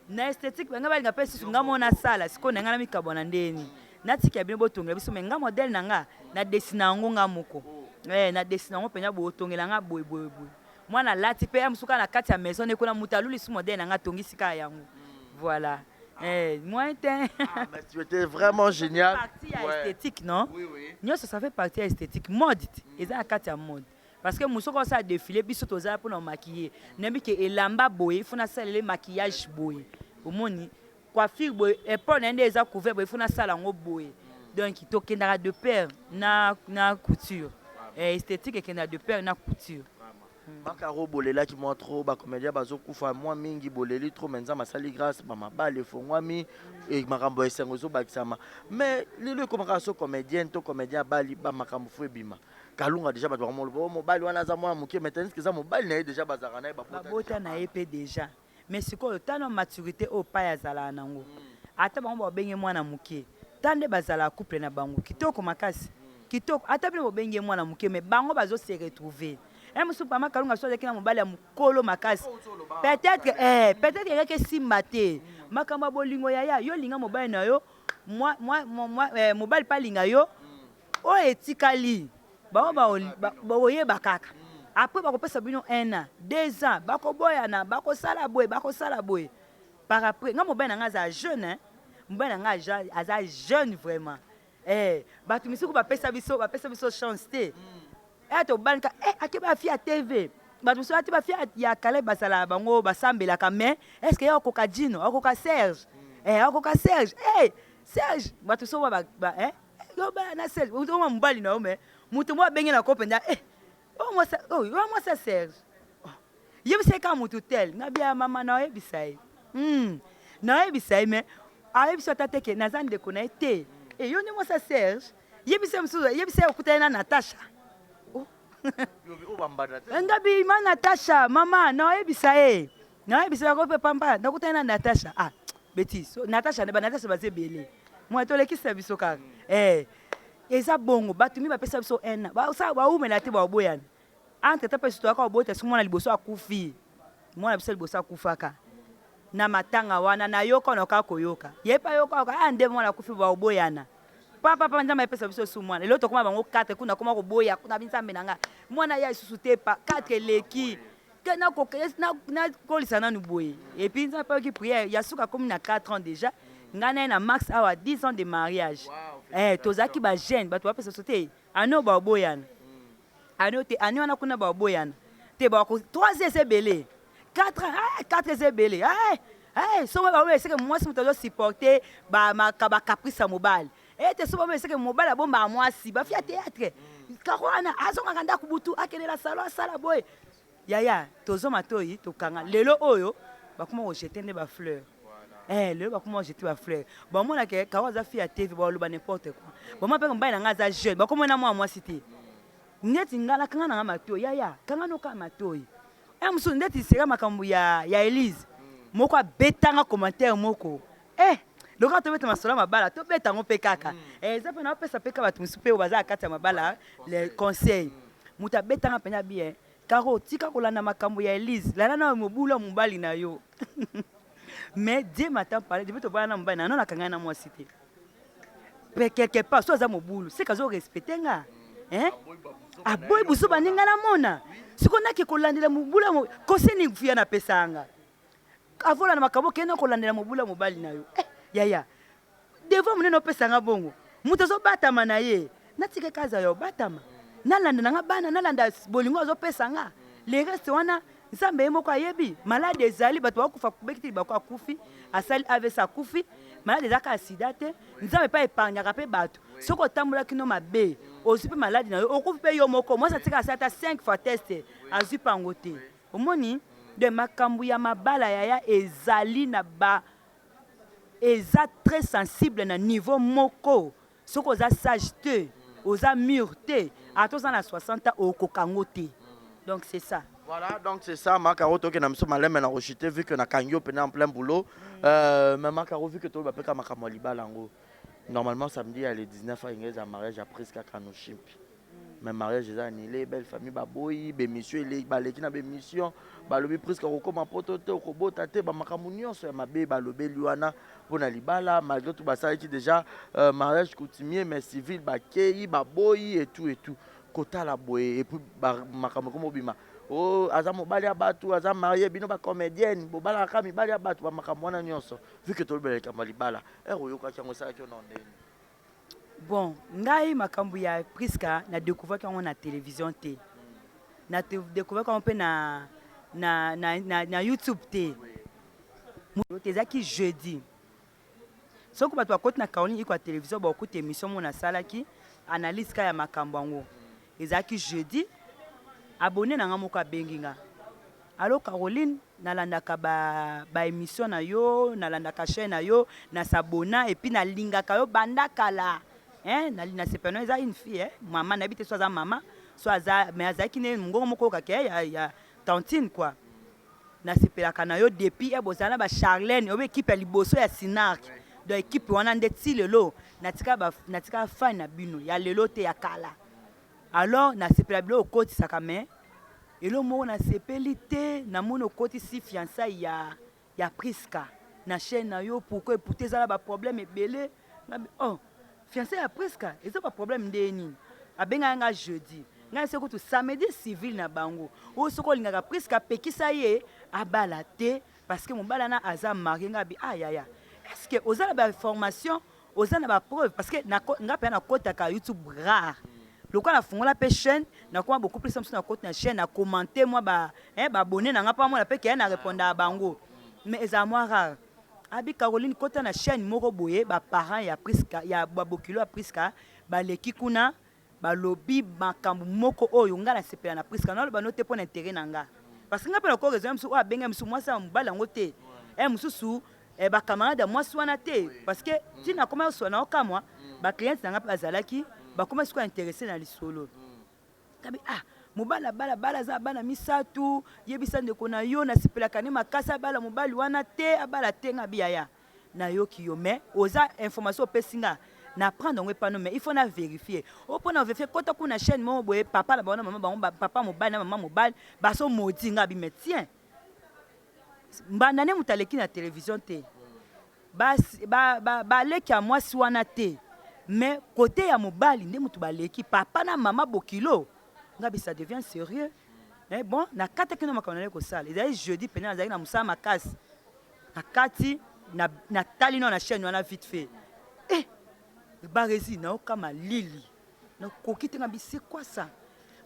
na esthétique nga ba nga pesi nga mona sala siko nga na mikabona ndeni na tika bino botonga biso me nga modèle nga na desina ngo nga moko na desina ngo penya botongela nga boy mwana lati pe amsuka na kati ya maison ne kona mutaluli su modèle nga tongisi ka yango voilà Moi, mais tu étais vraiment génial. Ça fait partie esthétique, non? Oui. Ça fait partie esthétique. Mode. Et ça, c'est mode. Parce que nous sommes à défiler, puis surtout pour nous maquiller. Nous avons que lamba boy, il faut le maquillage boy. Au monde, coiffure boy, et pas n'importe quoi couvert, il faut la salle en boy. Donc, il faut qu'il y ait de pair na couture. Esthétique et qu'il y ait de pair na couture. Makaro bolela qui montre trop ba comédien bazo kufa moi mingi boleli trop menza masali grâce ba mabale fongwami et makambo esengozo bakisama mais lelo komaka so comédien to comédien bali ba makambo fo ebima kalunga déjà ba mo mobali wana za moi mukie maintenant que ça mobali na déjà bazaka na ba bota na epé déjà mais siko tano maturité au pa ya zala nango ata bango ba benge mwana mukie tande bazala couple na bango kitoko makasi kitoko ata bino benge mwana mukie mais bango bazo se retrouver. Peut-être que si maté makamba bolingo yaya yo linga mobile na yo moi mobile pa linga yo o etikali ba oye bakaka après bakopesa bino 1 an 2 ans bakoboyana bakosala boy par après nga mobile nga za jeune mobile nga za jeune vraiment batu misuku bapesa biso chance te to banka akeba fi a TV batu so ati ba fi ya kale basala bango basambelaka mais est-ce que ya okoka Dino okoka Serge okoka Serge Serge batu so ba yo ba na Serge o mbali na o mais mutu mo bengi na kopenda moi ça Serge yebise ka mutu tel na bia mama na yebisai na yebisai mais ayebisa tateke na zande connecté yo ni moi ça Serge yebise okutana na Natasha Ngabi ma Natasha mama na ebisa ko pe pamba na kutana Natasha beti so Natasha baze bele moi to lekisa biso ka eza bongo batu mi ba pesa biso ena ba sa ba umela te ba boyana ante ta pesa to ka bota sumona liboso akufi mwana biso liboso akufaka na matanga wana na yoko na ka koyoka yepa yoko ka ande mwana akufi ba boyana papa nzamba epesa biso su mwana lelo tokoma bango 4 kuna koma koboya kuna binzambe nanga mwana ya isusu te pa 4 leki kana ko na kolisa nanu boye et puis nzamba pa ki prière ya suka comme na 4 ans déjà ngana na max awa 10 ans de mariage tozaki ba jeune bato bapesa sote ano ba boyana ano te ano na kuna ba boyana te ba ko 3 ans belé 4 ans 4 ans belé so ba we c'est que moi si muto supporter ba makaba caprice mobile te soba c'est que mobile bomba mwasi ba fia théâtre kakwana azonga kanda kubutu akelela salon asala boy yaya tozoma toyi tokanga lelo oyo bakuma ko jeter ne ba fleur lelo bakuma jeter ba fleur ba mona ke kawaza fia TV ba loba n'importe quoi ba mpa mba na ngaza jeune bakuma na mwasi te ngeti ngala kanga na matoyi yaya kanga no ka matoyi musu ndeti sera makambu ya Elise moko betanga commentaire moko loka to beta masola mabala to beta ngo pekaka eza pe na pesa peka batu msupe baza kati ya mabala les conseils muta beta nga penya bien karo tika kolanda makambo ya Elise lana na mobula mobali na yo mais Dieu m'attend parler de beto bana mobali na non akanga na moi cité pe quelque part so za mobulu c'est kazo respecter nga aboy buso baninga na mona sikona ke kolandela mobula ko seni fia na pesanga avola na makambo kena kolandela mobula mobali na yo yaya devant muneno pesa nga bongo muto zo batama na ye natika kaza yo batama nalanda nga bana nalanda bolingo zo pesa nga le reste wana nzambe moko ayebi malade ezali bato bakufa kubekiti bako akufi asali ave sa kufi malade zaka asidate nzambe pa epanyaka pe bato soko tambola kino mabe ozupe malade na yo okufi pe yo moko moi ça tika asata 5 fois test azupa ngote omoni de makambu ya mabala yaya ezali na ba eza très sensible na niveau moko soko za sage te oza mûr te atoza na 60 ans okokango te donc c'est ça. Voilà, donc c'est ça, Makaro, qui n'a pas mal rechuté, vu que na Kangyo pendant en plein boulot. Mais Makaro, vu que tu as fait Makamoliba, normalement samedi, il est 19 ans, il y a un mariage à presque à Kanoshimpi. Mais mariage, j'ai annulé, belle famille, baboy, bémission, qui n'a bémission, balobi presque au comme potote, au robot, tate, Makamunion, c'est ma bé, balobé, luana, pour Nalibala, malgré tout, ça qui déjà mariage coutumier, mais civil, bakei, baboy, et tout. Kota la boy, et puis Makamokomobima. oh aza mobali ya bato aza marié bino ba comédienne bobala ka mibali ya bato ba makambo wana nyonso vu que tolobeleka malibala oyoka yango sala kyo na ndeni. Bon ngai makambo ya Priska na découvert quand on a télévision te na découvert quand on peut na YouTube te tezaki jeudi soko bato bakoti na Caroline iko télévision ba okuta émission mona salaki analyse ka ya makambo yango ezaki jeudi abonné na nga moko abenginga allo Caroline nalandaka ba émission na yo nalandaka chaîne na yo na sabona et puis na lingaka yo bandakala na sepeno eza une fille maman na bité soit maman soit mais azaki ne ngongo moko ka ya tantine quoi na sepelaka na yo depuis bozana ba Charlène obe équipe ya liboso ya Sinark do équipe wana ndeti lelo natika fan na bino ya lelo te ya kala alors na sepela bilo okoti sakame elo mo na sepeli te na mono okoti si fiançailles ya Priska na chaîne na yo pourquoi écouter ça ba problème ebele oh fiançailles ya Priska eza pas problème ndeni abenga nga jeudi nga se ko tu samedi civil na bango o soko lingaka Priska pekisa ye abala te parce que mon balana aza marié nga bi ayaya est-ce que oza ba information oza na ba preuve parce que nga pe na kota ka YouTube rare lokola na fungola pe chaîne na kwa beaucoup plus na kota na chaîne na commenter moi ba abonné na nga pa moi na pe ke na répondre à bango mais eza moi rare abi Caroline kota na chaîne moko boye ba parents ya Priska ya babokilo ya Priska ba leki kuna ba lobby makambo moko oyo nga na sepela na Priska na ba note pour intérêt na nga parce que nga pe na ko raison msu o abenga msu moi ça mbala ngote msusu ba camarade moi swana te parce que ti na koma so na okamwa ba client na nga pa zalaki ba koma siko intéressé na lisolo kabi mobala bala za bana misatu yebisa ndeko na yo na sipela kane makasa bala mobali wana te abala te nga biaya na yo ki yo mais oza information pesinga na prendre ngwe pano mais il faut na vérifier o pona vérifier kota kuna chaîne mo boye papa la bana maman ba papa mobali na maman mobali ba so modi nga bi mais tiens mbandane mutaleki na télévision te ba leki ya mwasi wana te mais côté ya mobali nde mutu baleki papa na mama bokilo ngabi ça devient sérieux mais bon na kata kino makanale ko sala ezali jeudi pena azali na musama makasi akati na tali na chaîne wana vite fait ba resi na okama lili na kokite ngabi c'est quoi ça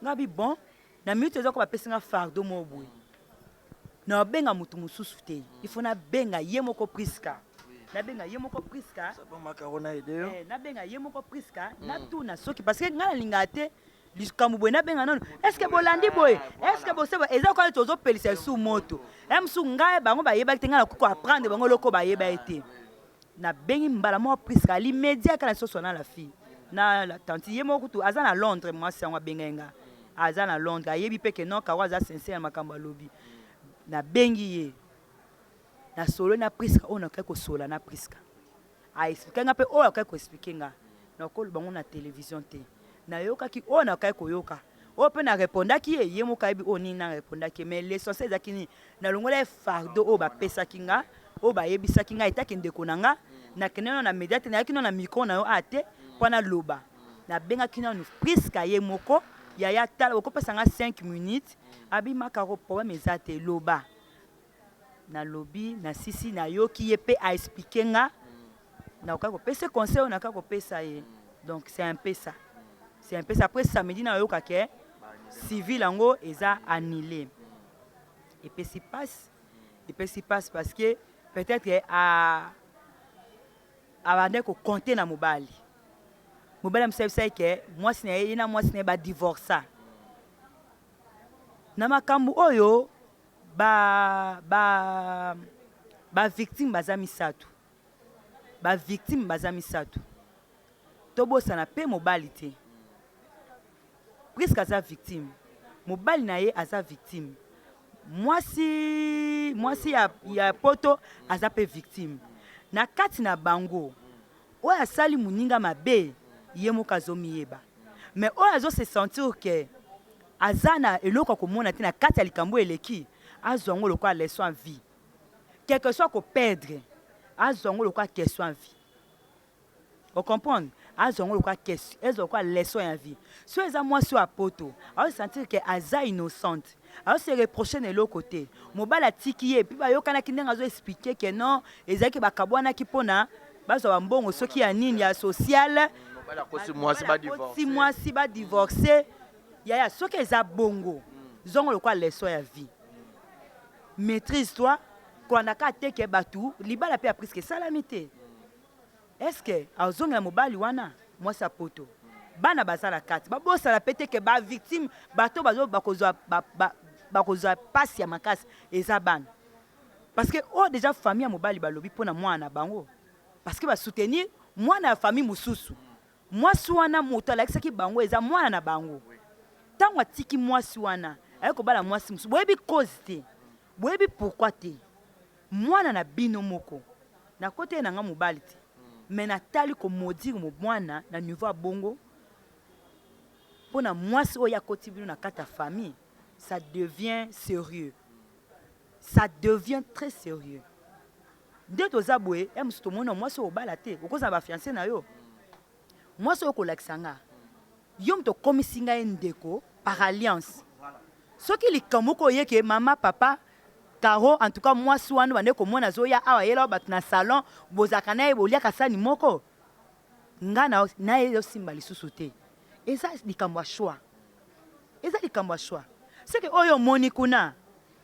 ngabi bon na minute ezako ba pesinga fardeau mo boui na benga mutu mususu te il faut na benga yemoko Priska na benga yemoko Priska ça pas macarona idée na benga yemoko Priska na tuna soki parce que ngala linga te likambo boye na benga non est-ce que bolandi boye est-ce que boseba eza ko tozo pelisa sous moto emsu ngai bango ba yeba tenga na ko apprendre bango loko ba yeba été na bengi mbala mo Priska l'immédiat kana so sona la fille na la tante yemoko tu aza na Londres moi c'est ngwa benga aza na Londres ayebi pe que non ka waza sincère makamba lobi na bengi ye na solo na Priska on a ko sola na Priska a expliquer nga pe o ka ko expliquer nga na ko bango na télévision te na yoka ki o na ka ko yoka o pe na répondre ki ye mo ka bi oni na répondre ki mais l'essentiel za kini na longola fardeau o ba pesa kinga o ba yebisa kinga itaki ndeko nanga na keneno na médiate na kino na micro na yo ate pona loba na benga kino no Priska ye moko ya tala ko pesa nga 5 minutes abi makaro problème ezate loba na lobby na sisi na yo ki yepe a expliquer nga na ko pesa conseil na ko pesa ye donc c'est un peu ça après samedi na yo ka ke civil ango eza annulé et puis s'y passe parce que peut-être avant ko compter na mobali msebisa ke moi sine ba divorça na makambu oyo ba victime baza misatu tobosa na pe mobali te Priska aza victime mobali na ye aza victime mwasi ya poto aza pe victime na kati na bango oyo asali muninga mabe ye moko azomiyeba mais oyo azo se sentir que aza na eloko komona te na kati ya likambo eleki azwa ngo lokola leçon en vie quelque soit ko perdre azwa ngo lokola question en vie Vous comprenez? Ils ont quoi question, ils ont quoi leçon en vie. Si ils ont moi sur la poto, ils sentir que Aza innocente. Alors se reprocher de l'autre côté. Mobile a tikié puis ba yo kana kinga zo expliquer que non, ezaki ba kabwana ki pona bazo ba mbongo soki ya nini ya social. Mobile a kosi moi si ba divorcer. 6 mois si ba divorcer. Ya soki eza bongo. Zongo le quoi leçon ya vie. Maîtrise toi quand aka teke batu libala pe a presque salamité. Est-ce que azonga mobile wana moi sa poto. Bana basala kati ba bossa la pété que ba victime bato bazo bakozwa bakozwa passe ya makasi eza bana parce que déjà famille ya mobali balobi pona mwana bango parce que ba soutenir mwana ya famille mususu mwasi wana moto alakisaki bango eza mwana na bango tango atiki mwasi wana ayeko bala mwasi mususu boyebi cause te boyebi pourquoi te mwana na bino moko na kote na nga mobali te mais natali ko modire mo mwana na niveau ya bongo pona mwasi oya koti bino na kata famille ça devient sérieux. Ça devient très sérieux. Dès que vous avez dit, moi, je suis balaté. Vous avez fiancé na yo. Moi, je suis kolakisanga. Yom to komisinga ndeko par alliance. Ce qui est comme que maman, papa, Caro, en tout cas, moi, je suis un peu comme moi, zoya awa yelo bat na salon, bozakana e bolia kasani moko. Ngana na yo simbali susute. Et ça, c'est comme choix. Et ça, c'est comme choix. C'est que oyo moni kuna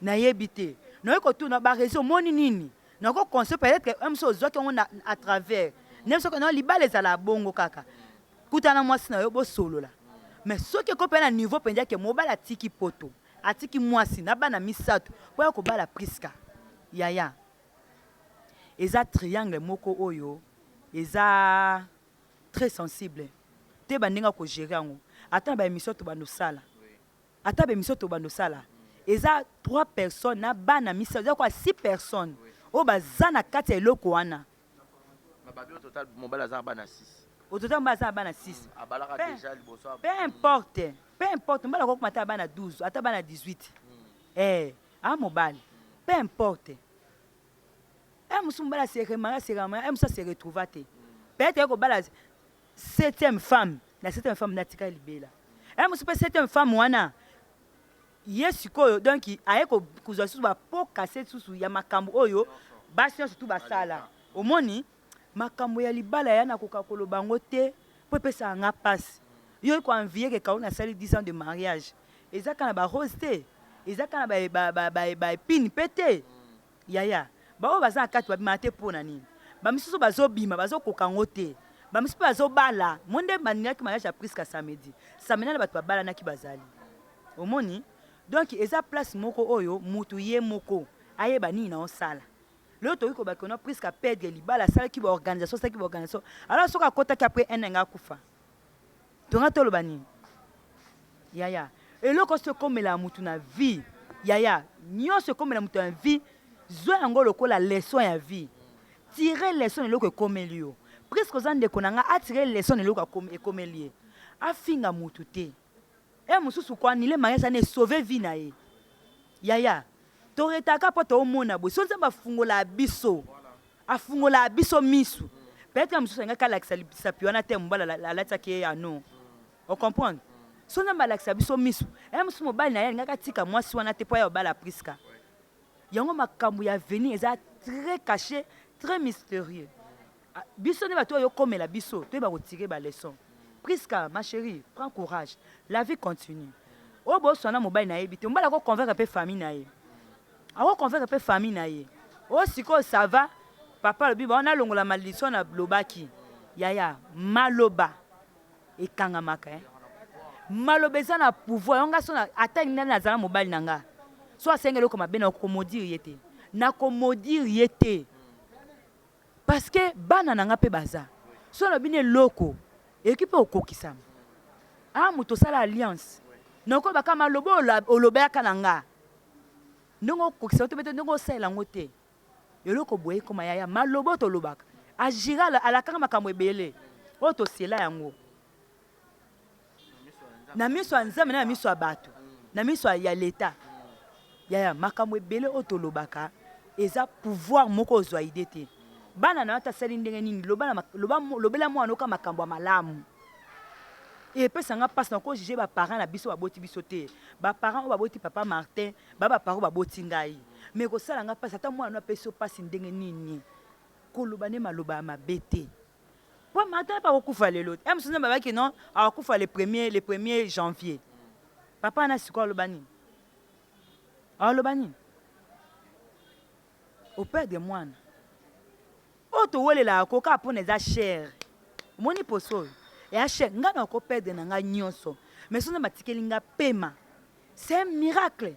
na yebité na yeko tout na ba réseau moni nini na ko conseil peut-être que même chose que on a à travers même ce que non libala les ala bongo kaka kutana mwasi na yo bo solo la mais ce que ko pe na niveau pendia que mobala tiki poto atiki mwasi na bana misato po ya ko bala priska yaya eza triangle moko oyo eza très sensible te bandinga ko gérer ngo ata ba émission to bano sala ata be miso to bando sala eza 3 personnes na bana misa eza quoi 6 personnes o bazana kati eloko wana mababi au total mobile azana bana 6 au total bazana bana 6 abalaka déjà liboso peu importe mbala ko mata bana 12 ata bana 18 mobile peu importe musumbala se remara musa se retrouver te peut-être ko bala 7e femme la 7e femme natika libela musu pe 7e femme wana yesiko donc ayeko kuzwa susu ba po cassette susu ya makambo oyo basi surtout basala omoni makambo ya libala yana kokakolo bango te po pesa nga passe yo ko envier que quand on a sali 10 ans de mariage ezaka na ba rose te ezaka na ba pin pété yaya ba o baza kati ba mate pona nini ba misusu bazobima bazokokango te ba misusu bazobala monde bandaki mariage a presque samedi samedi na bato babala na ki bazali omoni donc eza place moko oyo mutu ye moko ayeba nini na osala le to ko ba kono presque perdre libala sala ki ba organisation alors soka kota ki après un nga kufa tonga tolo bani yaya et le ko se comme la mutu na vie yaya nyo se comme la mutu na vie zo yango lokola leçon ya vie tirer leçon de loko comme lio presque aux ande konanga attirer leçon de loko comme lié afinga mutu te mususu kwa nile mariage ne sauver vie na ye yaya toretaka po to mona bo so nzamba fungola biso misu peut-être mususu nga kala sa piona te mbala la latake ya non on comprend so nzamba la biso misu mususu mobali na ye nga katika mwasi wana te po ya bala priska yango makambo ya venir eza très caché très mystérieux biso ne bato yo komela biso to ba retirer ba leçon Priska, ma chérie, prends courage. La vie continue. Au bout de mobile na yebite, on va la convaincre un peu famille na ye. On va convaincre un peu famille na ye. Oh siko ça va. Papa le biba on a longo la malédiction na lobaki. Yaya, maloba et kangamaka. Maloba ça na pouvoir. On ga sona atteindre na zala mobile nanga. Soit sengelo comme ben na komodir yete. Na komodir yete. Parce que bana nanga pe baza. So na bine loko. Équipe au kokisam. Muto sala alliance. Noko baka malobo oloba kananga. Ndongo kokisa to beto ndongo sala ngote. Yoloko boye koma yaya malobo to lobaka. Agira ala kanga makambo ebele. Oto sela yango. Na miso anzame na miso abato. Na miso ya leta. Yaya makambo ebele oto lobaka. Eza pouvoir moko zwa idete. bana na ta sali ndenge nini lobela mwana oka makambo malamu et puis ça nga passe na ko juger ba parents na biso baboti biso te ba parents o baboti papa Martin ba parents baboti ngai mais ko sala nga passe ata mwana peso passe ndenge nini ko lobane maloba mabete po Martin pas okufa lelo em sonna baba ki non akufa le 1er janvier papa na siko lobani lobani au père de mwana oto wolela akoka pona eza cher moni poso ya cher nga na ko perdre na nga nyonso mais sona batikeli nga pema c'est un miracle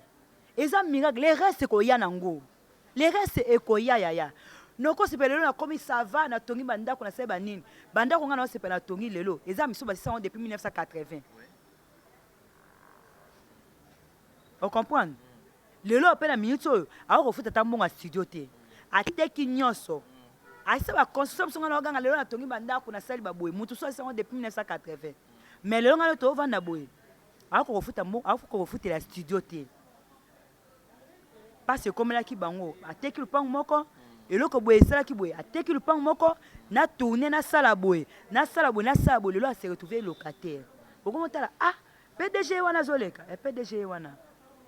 eza miracle les restes ko ya nango les restes ekoya ya noko sepela lelo na komi sava na tongi bandako na seba nini bandako nga na sepela tongi lelo eza miso ba sisa depuis 1980 on comprend lelo pe na minute oyo ako futa tambonga studio te ateki nyonso aisa ba construction nga na ganga lelo na tongi bandako na sali baboye mutu so sisa depuis 1980 mais lelo nga to vanda boye ako futa mbongo ako futa la studio te parce que comme là ki bango ateki lupango moko eloko boye sala ki boye ateki lupango moko na tourner na sala boye lelo a se retrouver locataire okomotala PDG wana zoleka PDG wana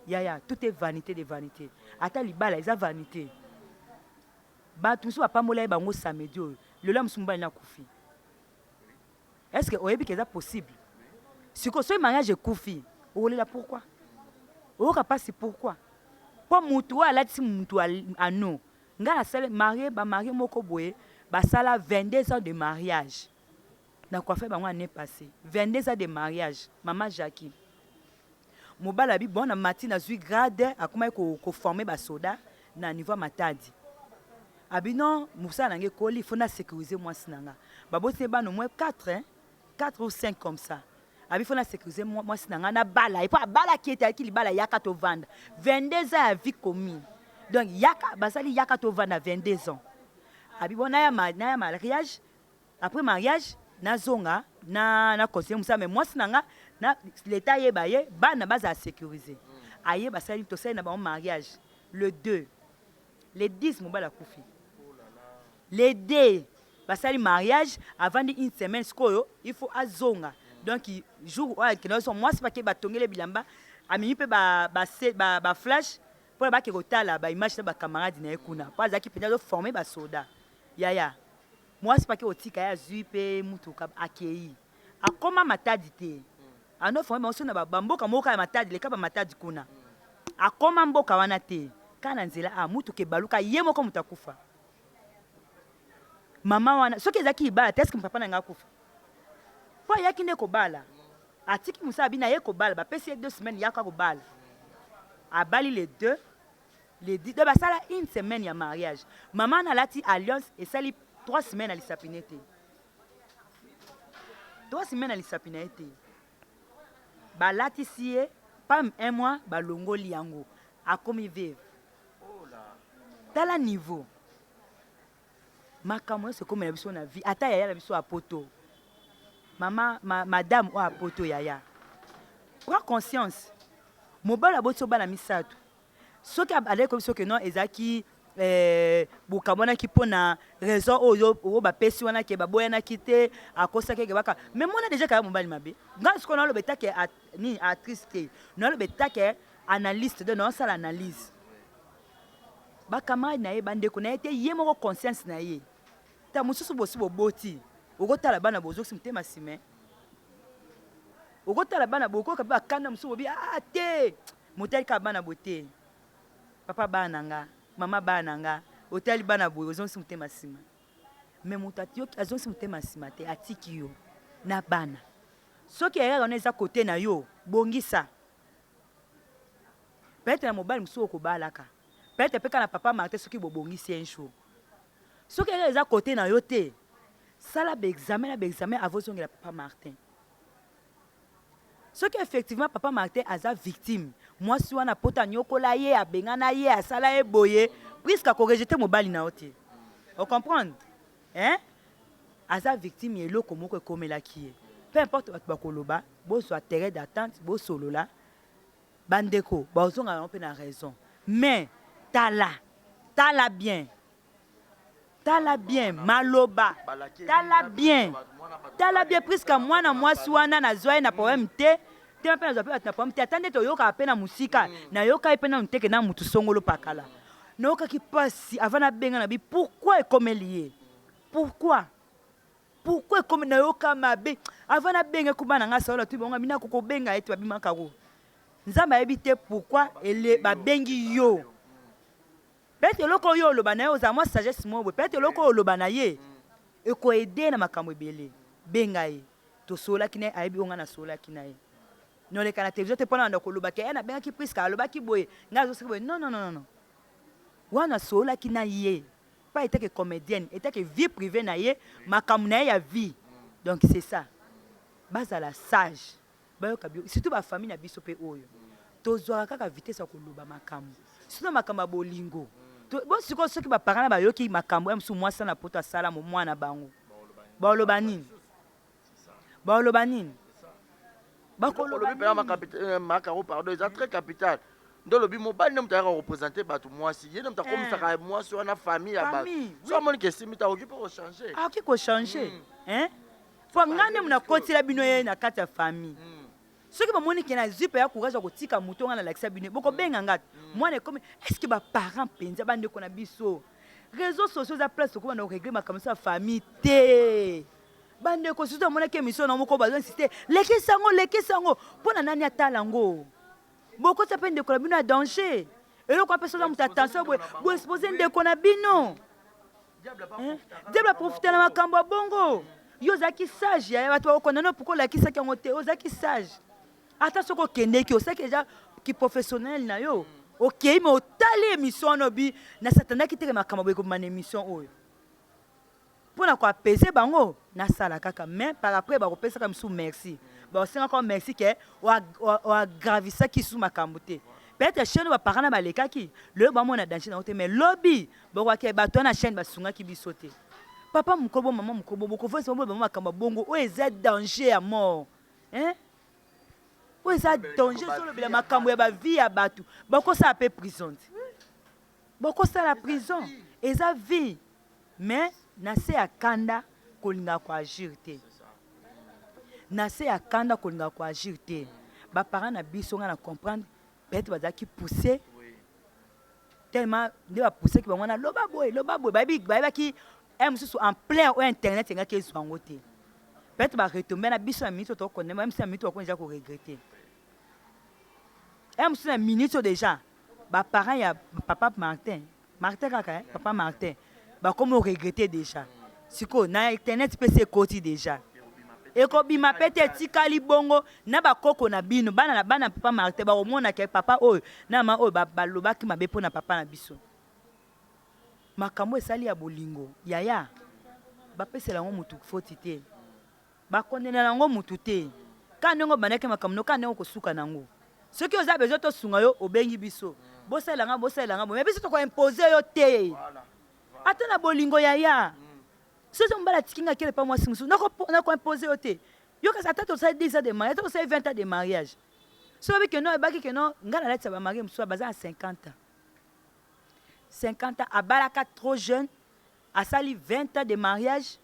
ya tout est vanité de vanité ata libala eza vanité bato musu bapambola bango samedi oyo lelo musu mobali na kufi est-ce que oyebi que eza possible siko soki mariage ekufi okolela pourquoi oyoka pasi pourquoi po mutu oyo alatisi mutu ano nga nasala bamarie moko boye basala 22 ans de mariage na coiffé bango année passée 22 ans de mariage mama Jackie mobali abi bon na mati nazwi grade akomai koforme basoda na niveau matadi abi non mosala nange ekoli il faut na sécuriser mwasi na nga baboti bana au moins 4 ou 5 comme ça abi faut na sécuriser mwasi na nga na bala et puis bala qui était qui libala yaka to vanda 22 ans à vie commune donc yaka basali yaka to vanda 22 ans abi bon na ya mariage après mariage na zonga na conseiller musa mais mwasi na nga na l'état yebaye bana baza sécuriser aye basali to sali na ba mariage le 2 le 10 mobala kufi les deux basali mariage avant une semaine skoyo il faut azonga donc jour que nous moi c'est pas que batongele bilamba amini pe ba flash pour ba ke kotala ba image na ba camarade na ekuna pas za ki penda former ba soda ya moi c'est pas que otika ya zuipe mutuka akei akoma matadi te ano former on na ba mboka moka ya matadi le ka ba matadi kuna akoma mboka wana te kana nzela mutuke baluka yemo ko mutakufa mama wana soki ezaki ibala te eske papa na nga kufa po ayaki nde kobala atiki musa abi na ye kobala bapesi ye 2 semaines yaka kobala abali les deux basala une semaine ya mariage mama nalati alliance esali 3 semaines alisapine te 3 semaines alisapine te balatisi ye pas 1 mois balongoli yango akomi veuve tala niveau makambo nyonso ekomela biso na vie ata yaya na biso apoto madame oyo apoto yaya prends conscience mobali aboti obala misato soki aleki koyebi soki non ezalaki bokamonaki mpo na raison oyo bapesi wana ke baboyanaki te akosaki ke baka mais mona déjà kaya mobali mabe nga sikoyo naoloba etake nini actrice te naoloba etake analyste de naosala analyse bacamarade na ye bandeko na ye te ye moko conscience na ye ta mosusu bosi boboti okotala bana bozoksi motema nsima okotala bana bokoka mpe bakanda mosusu bobi te motali kaka bana bote papa bana na nga mama bana na nga otali bana boye ozongisi motema nsima me moto azongisi motema nsima te atiki yo na bana soki erreur wana eza kote na yo bongisa peut-être na mobali mosusu okobalaka peut-être mpe kana papa Martin soki bobongisi un jour soki erreur eza kote na yo te sala baexamen avozongela papa Martin soki effectivement papa Martin aza victime mwasi wana pota nyokola ye abengana ye asala ye boye puisque akorejete mobali na yo te ocomprendre aza victime ya eloko moko ekomelaki ye peu importe bato bakoloba bozwa terrain d'attente bosolola bandeko bazongaka yango mpe na raison mais tala bien tala bien maloba tala bien presque mwana mwasi wana nazwa ye na problème te te mpe nazwa mpe bato na problème te ata nde toyokaka mpe na musika nayokai mpe nanu teke na mutu songolo pakala nayokaki mpasi avant nabenga na bi pourquoi ekomeli ye pourquoi ekomeli nayoka mabe avant nabenga kuba na nga saola tu bonga mina kokobenga ete babimakako nzambe ayebi te pourquoi babengi yo peut-être eloko oyo oloba na ye ozala mwa sagesse mo boye peut-être eloko oyo oloba na ye ekoede na makambo ebele benga ye tosolaki na ye ayebi onga nasolaki na ye noleka na télévision te mpona banda kolobaki ye nabengaki priske alobaki boye ngai azosiki boye non wana asolaki na ye pas etake comédienne etake vie privée na ye makambo na ye ya vie donc c'est ça bazala sage bayoka bio surtout bafamille na biso mpe oyo tozwaka kaka vitesse ya koloba makambo surtout makambo ya bolingo sikoyo soki baparent na bayoki makambo ya mosusu mwasi na poto asala mwana bango baoloba nini bakolobi mpena makaro pardon eza très capital ndo lobi mobali nde moto ayaka korepresente bato mwasi ye nde moto akomisaka mwasi wana famille ya bato so amoniki esimi te akoki mpe kochange akoki kochange po ngai nde mona kotila bino ye na kati ya famille soki bamoniki na zwi mpe ya courage ya kotika moto nga na lakisa bino bokobenga ngati mwana ekomi estce baparent mpenza bandeko na biso réseaux sociaux eza place oko banda koregle makambo so ya famille te bandeko surtout amonaki émission na moko bazo insiste lekisa yango mpo na nani atala yango bokota mpe ndeko na bino ya danger eloko apesa oza moto attention boexpose ndeko na bino diable aprofite na makambo ya bongo yo ozalaki sage ya bato bakokondana pourkoi olakisaki yango te ozalaki sage ata soki okendeki osaki deja kiprofessionnel na yo okei me otali émission wana obi na satandaki teke makambo boye kobima na émission oyo mpo na koapese bango nasala kaka mais par après bakopesaka misu merci basengaka merci ke oagravisaki su makambo te peut-être chaîne baparent na balekaki loyo bamona danger nango te mais lobi bokoaki bato wana chaîne basungaki biso te papa mokobo mama mokobo bokovoisa bango bama makambo bongo oyo eza danger ya mort oyo eza danger solobela makambo ya bavie ya bato bakosala mpe prison te bakosala prison eza vie mais na se ya kanda kolinga koagir te na se ya kanda kolinga koagir te baparent na biso nga na comprendre peut-être bazalaki poussé tellement nde bapoussaki bango wana loba boye bayebaki mosusu en plein oyo internet engaki ezwa yango te peut-être baretombe na biso na minute oyo tokondema ya mosusu na minute oyo deja koregrete ya mosusu na minute oyo deja baparent ya papa Martin kaka papa Martin bakomi oregrete deja sikoyo na internet mpe se ekoti deja ekobima mpe te etikali bongo na bakoko na bino bana papa Martin bakomonaka papa oyo na mama oyo balobaki mabe mpo na papa na biso makambo esali ya bolingo yaya bapesela yango mutu foti te bakondena yango mutu te ka ndenge obandaki makambo no ka ndenge okosuka nango soki oza bezo tosunga yo obengi biso bosalelanga me biso tokoimpose yo te ata na bolingo yaya soki mobala atikinga kele pa mwasi mosusu nakoimpose yo te yo kasi ata tosali 10 ans de mariage ata tosali 20 ans de mariage so obi keno ebaki keno nga na lati ya bamarie mosusu baza na 50 ans 50 ans abalaka trop jeune asali 20 ans de mariage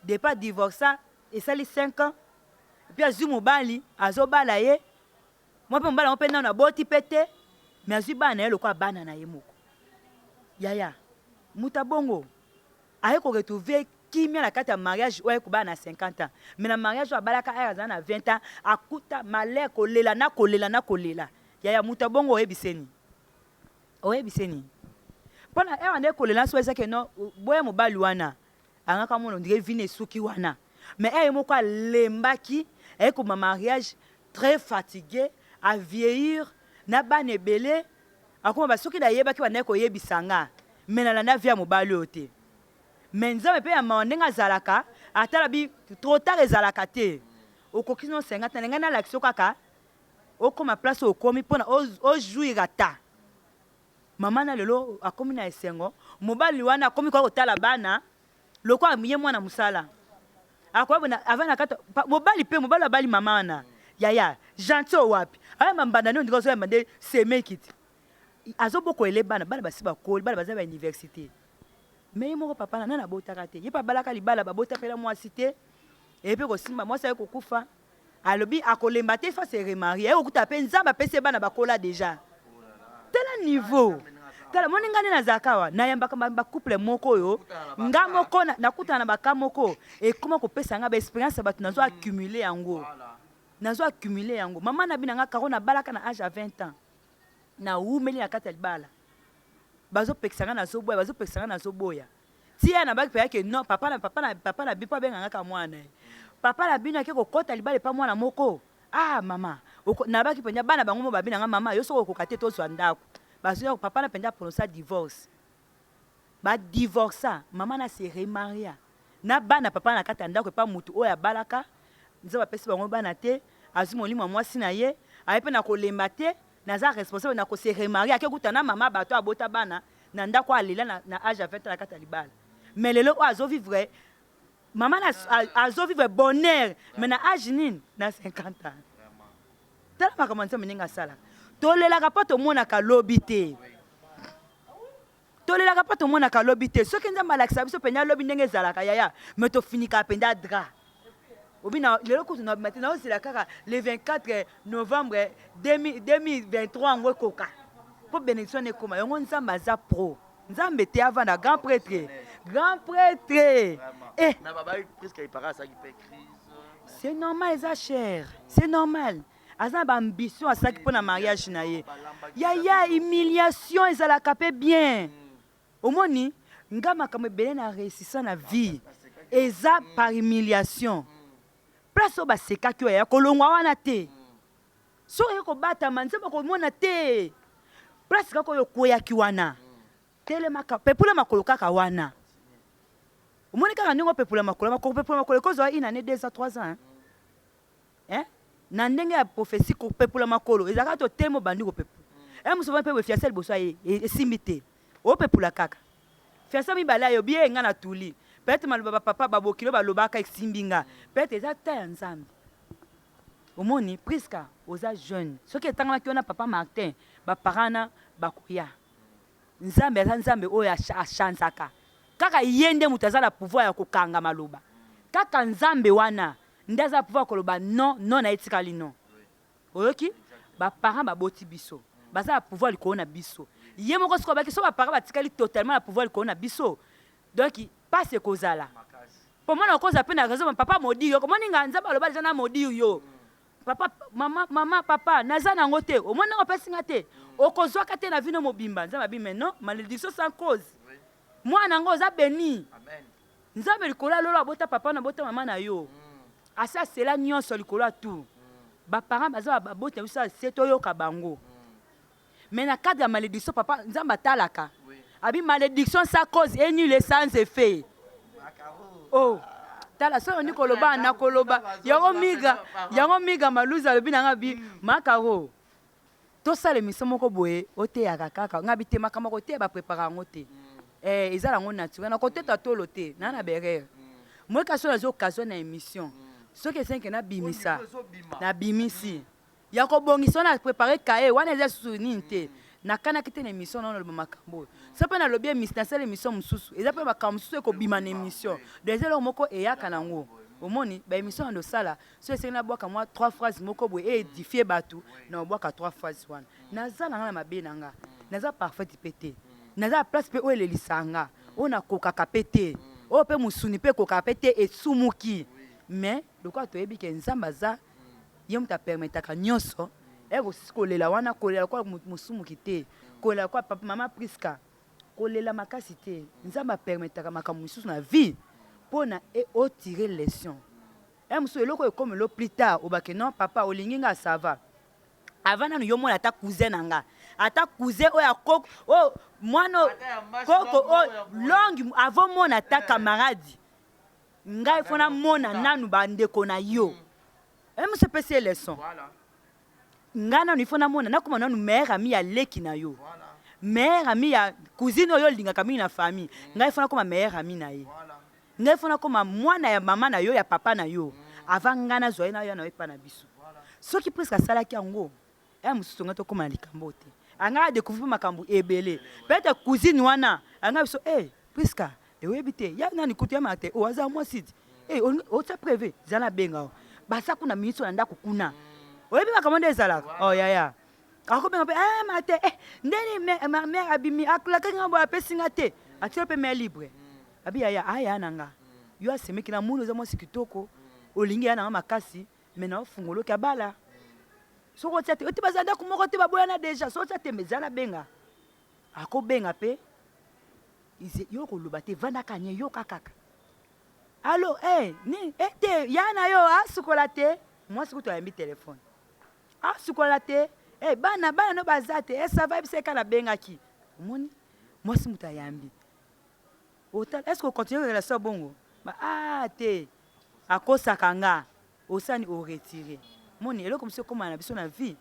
depa divorça esali 5 ans epuis azwi mobali azobala ye mwa mpe mobali yango mpe nano aboti mpe te me azwi bana na ye lokola bana na ye moko yaya muta bongo aye koretrouve kimia na kati ya mariage oyo ekobala na 50 ans me na mariage oyo abalaka aye azala na 20 ans akuta malere kolela na kolela yaya muta bongo oyebiseni mpona ewa nde kolela so ezaki no boye mobali wana angaka mona ondire vine esuki wana mais eye moko alembaki ekoma mariage très fatigué a vieillir na bana ebele akoma basoki nayebaki banaye koyebisa nga me nalanda vie ya mobali oyo te me nzambe mpe ya mawa ndenge azalaka atala bi trop tard ezalaka te okoki no 50 ans ngai nalakisi yo kaka okoma place okomi mpona ojuira ta mama na lelo akomi na esengo mobali wana akomi kwa kotala bana lokola ye mwana musala akoyebona avant na kata mobali abali mama wana yaya gentil owapi aya mambanda nde ondika ozoyamba nde semekiti azoboko ele bana basi bakoli bana baza ba université mais mon papa n'a bota raté il pas balaka libala ba bota pela moi cité et puis kosimba moi ça ko kufa alobi akolemba te fa se remarier okuta pe nzamba pese bana bakola déjà tel niveau tala moni ngani na zakawa na yamba ba couple moko yo nga moko na kuta na baka moko et comment ko pesa nga ba expérience ba tunazo accumuler yango nazo accumuler yango mama na bina nga karona balaka na âge à 20 ans na umeli na kata libala bazo pexanga na zo boya bazo pexanga na zo boya tia na baki pe non papa na bipa benga nga ka mwana papa la bina ke ko kota libala pa mwana moko ah mama na baki penya bana bango mo babina nga mama yo soko ko kate to zo ndako bazo papa na penya prononcer divorce ba divorça mama na se remaria na bana papa na kata ndako pa mutu oya balaka nzaba pesi bango bana te azimo limo mwasi na ye ayepe na kolemba te naza responsable na ko se remarier ke kutana mama bato abota bana na ndako alela na âge à 20 ans na kata libala mais lelo azo vivre maman azo vivre bonheur mais na âge nini na 50 ans tala makambo meninga sala tolelaka pa tomonaka lobi te tolelaka pa tomonaka lobi te soki nzambe alakisa biso penya lobi ndenge ezalaka yaya mais tofinika penda dra obina lelo kutu na maintenant c'est la kaka le 24 novembre 2023 ngo koka pour bénédiction ne koma yango nzambe aza pro nzambe te avanda grand prêtre eh na baba presque il paraît ça qui fait crise c'est normal eza cher c'est normal aza ba ambition asaki pour na mariage na ye ya humiliation ezalaka pe bien omoni ngama comme belé na réussissant na vie eza par humiliation place au baseka ki ya kolongwa wana te so yeko bata manzeba ko mona te place ka ko yokoya ki wana telema ka pepula makolo kaka wana omoni kaka ningo pepula makolo ko zo ina ne 2 à 3 ans hein na ndenge ya prophétie ko pepula makolo ezaka to temo bandi ko pepula muso ba pe fiasel boso ye esimite o pepula kaka fiasel mi bala yo bien nga na tuli peut-être maloba papa babokilo balobaka eksimbinga peut-être exacta ya nzambe omoni priska oza jeune soki etangama ki ona papa Martin baparana bakoya nzambe eza nzambe oyo achansaka kaka yende mutu aza na pouvoir ya kokanga maloba kaka nzambe wana nde aza pouvoir koloba non na etikali non oyoki baparent baboti biso baza na pouvoir likolo na biso ye moko siko baki so baparent batikali totalement na pouvoir likolo na biso donc passe kozala pour moi na koza pe na raison papa modi yo komoni nga nzamba loba jana modi yo papa mama papa naza nango te o mona opesi nga te okozwa ka te na vino mobimba nzamba bi maintenant malédiction sans cause moi nango za béni amen nzamba likola lolo abota papa na bota mama na yo asa cela nyonso likola tout ba parents baza babota usa seto yo ka bango mais na cadre ya malédiction papa nzamba talaka abi malédiction sans cause et nul sans effet oh tala so ni koloba na koloba yango miga maluza lobi na ngabi makaro to sale misomo ko boye ote ya kaka ngabi te makama ko te ba préparer ngo te ezala ngo naturel na ko te tolo te na berere moi ka so na occasion na émission so que 5 na bimisa na bimisi ya ko bongisa na préparer kae wana eza souvenir te na kana kite na émission na lo makambo ça pe na lobie émission na émission mususu eza pe makambo mususu ko bima na émission des elo moko eyaka nango omoni ba émission ndo sala so ese na bwaka moi 3 phrases moko bo édifier batu na bwaka 3 phrases wana naza na mabe nanga naza parfait pété naza place pe o le lisanga ona kokaka pété o pe musuni pe kokaka pété et sumuki mais lokwa to yebi ke nzamba za yom ta permetaka nyonso ego kolela wana kolela kwa musumu kite kolela kwa papa mama Priska kolela makasi te nzamba permetaka makambo mususu na vie pona e o tirer leçon musu eloko comme le plus tard obake non papa olinginga ça va avant na yo mona ta cousin nanga ata cousin oya koko o mwana koko o longue avant mona ta camarade ngai fona mona nanu bandeko na yo musu pese leçon voilà ngana ni fona mona nakoma nanu mère ami ya leki na yo mère ami ya cousine yo linga kami na famille ngai fona koma mère ami na ye ngai fona koma mwana ya mama na yo ya papa na yo avant ngana zoye na yo na epa na biso soki presque sala ki yango mususu ngato koma likambo te anga découvrir makambo ebele peut-être cousine wana anga biso presque oyebi te ya nani kutu ya mate o aza moi site ota prévu zana benga basa kuna ministre na ndako kuna oyebi makambo nde ezalaka oh yaya akobenga mpe mate ndeni mare abimi akulaka ngambo apesinga te atio mpe mai libre abi yaya aya nanga yo asemeki na munu oza mwasi kitoko olingi ya nanga makasi me na ofungoloki abala soko otia te oti baza ndako moko te baboyana deja so otia te mezana benga akobenga mpe yo koloba te vandaka nye yoka kaka alo te ya na yo asukola te mwasi kutu ayambi telefone asukola te bana no baza te esava ebiseka na bengaki omoni mwasi mutu ayambi est-ce que ocontinue relation bongo te akosaka nga osani oretire moni eloko mosi okóma na biso na vie